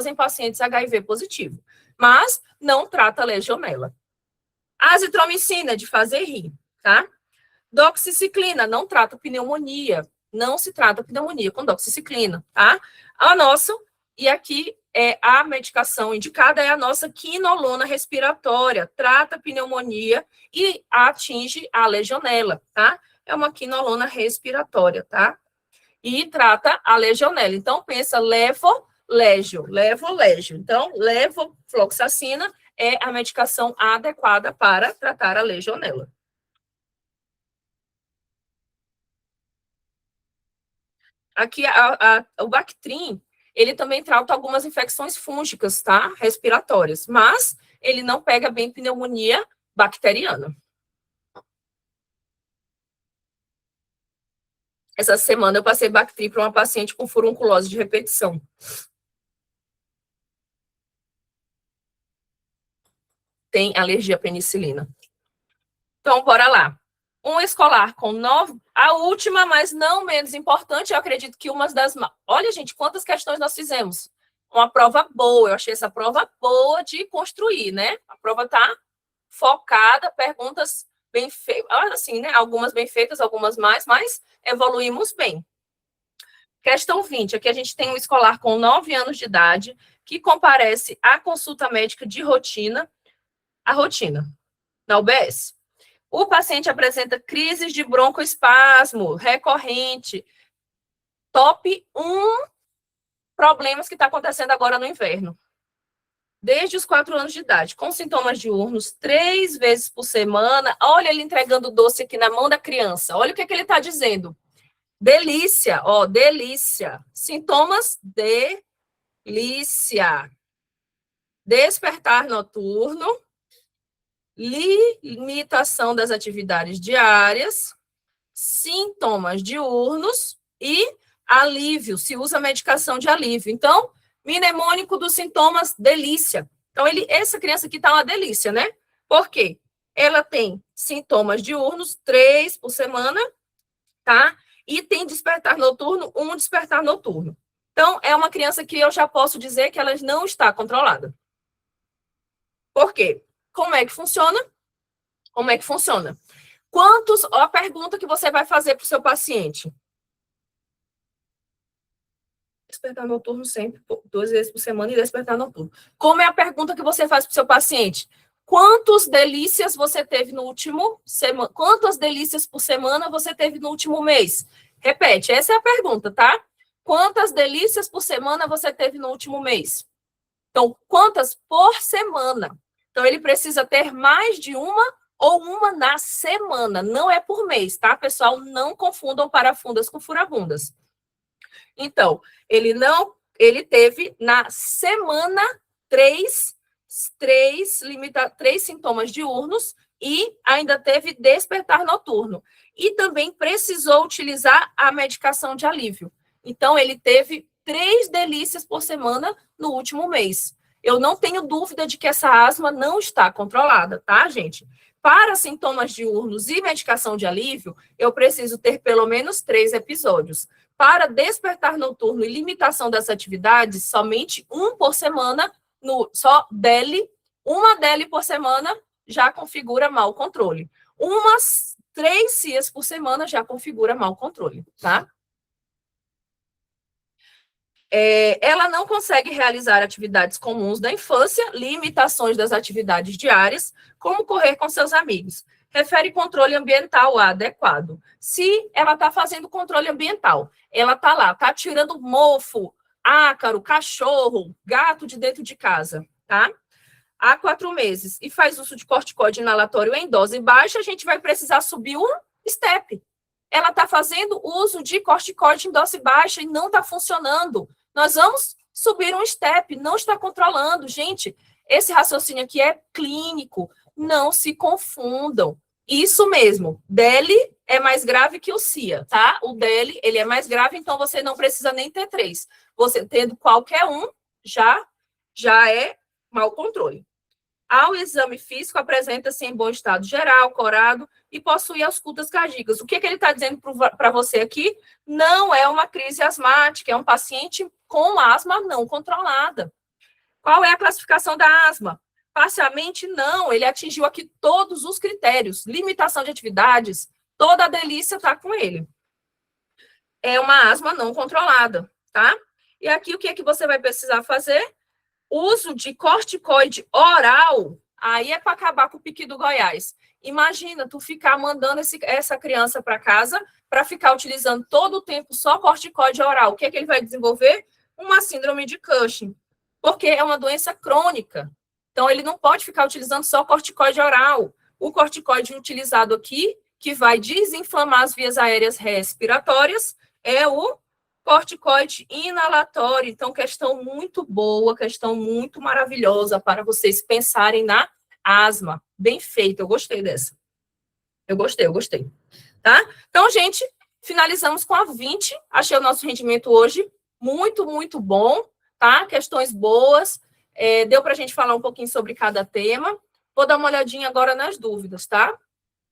em pacientes HIV positivo, mas não trata legionela. Azitromicina, de fazer rir, tá? Doxiciclina, não trata pneumonia, não se trata pneumonia com doxiciclina, tá? A nossa, e aqui é a medicação indicada, é a nossa quinolona respiratória, trata pneumonia e atinge a legionela, tá? É uma quinolona respiratória, tá? E trata a legionela. Então, pensa levo-legio. Então, levofloxacina é a medicação adequada para tratar a legionela. Aqui, o Bactrim, ele também trata algumas infecções fúngicas, tá? Respiratórias, mas ele não pega bem pneumonia bacteriana. Essa semana eu passei Bactrim para uma paciente com furunculose de repetição. Tem alergia à penicilina. Então, bora lá. Um escolar com 9. A última, mas não menos importante, eu acredito que uma das. Olha, gente, quantas questões nós fizemos. Uma prova boa, eu achei essa prova boa de construir, né? A prova está focada, perguntas bem feitas, assim, né? Algumas bem feitas, algumas mais, mas evoluímos bem. Questão 20. Aqui a gente tem um escolar com 9 anos de idade que comparece à consulta médica de rotina, na UBS. O paciente apresenta crises de broncoespasmo recorrente. Top 1 problemas que está acontecendo agora no inverno. Desde os 4 anos de idade, com sintomas diurnos, 3 vezes por semana. Olha ele entregando doce aqui na mão da criança. Olha o que ele está dizendo. Delícia, delícia. Sintomas, delícia. Despertar noturno, limitação das atividades diárias, sintomas diurnos e alívio, se usa medicação de alívio. Então, mnemônico dos sintomas, delícia. Então, essa criança aqui está uma delícia, né? Por quê? Ela tem sintomas diurnos, 3 por semana, tá? E tem despertar noturno, 1 despertar noturno. Então, é uma criança que eu já posso dizer que ela não está controlada. Por quê? Como é que funciona? A pergunta que você vai fazer para o seu paciente? Despertar noturno sempre, 2 vezes por semana e despertar noturno. Como é a pergunta que você faz para o seu paciente? Quantas delícias você teve no último semana? Quantas delícias por semana você teve no último mês? Repete, essa é a pergunta, tá? Quantas delícias por semana você teve no último mês? Então, quantas por semana? Então, ele precisa ter mais de uma ou uma na semana, não é por mês, tá, pessoal? Não confundam parafundas com furabundas. Então, ele teve na semana três sintomas diurnos e ainda teve despertar noturno. E também precisou utilizar a medicação de alívio. Então, ele teve 3 delícias por semana no último mês. Eu não tenho dúvida de que essa asma não está controlada, tá, gente? Para sintomas diurnos e medicação de alívio, eu preciso ter pelo menos 3 episódios. Para despertar noturno e limitação das atividades, somente um por semana, só DELI, uma DELI por semana já configura mau controle. 3 CIAs por semana já configura mau controle, tá? Ela não consegue realizar atividades comuns da infância, limitações das atividades diárias, como correr com seus amigos. Refere controle ambiental adequado. Se ela está fazendo controle ambiental, ela está lá, está tirando mofo, ácaro, cachorro, gato de dentro de casa, tá? Há 4 meses, e faz uso de corticoide inalatório em dose baixa, a gente vai precisar subir um step. Ela está fazendo uso de corticoide em dose baixa e não está funcionando. Nós vamos subir um step, não está controlando. Gente, esse raciocínio aqui é clínico, não se confundam. Isso mesmo, DELI é mais grave que o CIA, tá? O DELI, ele é mais grave, então você não precisa nem ter 3. Você tendo qualquer um, já é mau controle. Ao exame físico, apresenta-se em bom estado geral, corado, e possui auscultas cardíacas. O que ele está dizendo para você aqui? Não é uma crise asmática, é um paciente com asma não controlada. Qual é a classificação da asma? Parcialmente, não. Ele atingiu aqui todos os critérios. Limitação de atividades, toda a delícia está com ele. É uma asma não controlada, tá? E aqui, o que é que você vai precisar fazer? Uso de corticoide oral, aí é para acabar com o piqui do Goiás. Imagina tu ficar mandando essa criança para casa para ficar utilizando todo o tempo só corticoide oral. O que é que ele vai desenvolver? Uma síndrome de Cushing, porque é uma doença crônica. Então, ele não pode ficar utilizando só corticoide oral. O corticoide utilizado aqui, que vai desinflamar as vias aéreas respiratórias, é o corticoide inalatório. Então, questão muito boa, questão muito maravilhosa para vocês pensarem na asma. Bem feito, eu gostei dessa. Eu gostei. Tá? Então, gente, finalizamos com a 20. Achei o nosso rendimento hoje muito, muito bom, tá? Questões boas. Deu para a gente falar um pouquinho sobre cada tema. Vou dar uma olhadinha agora nas dúvidas, tá?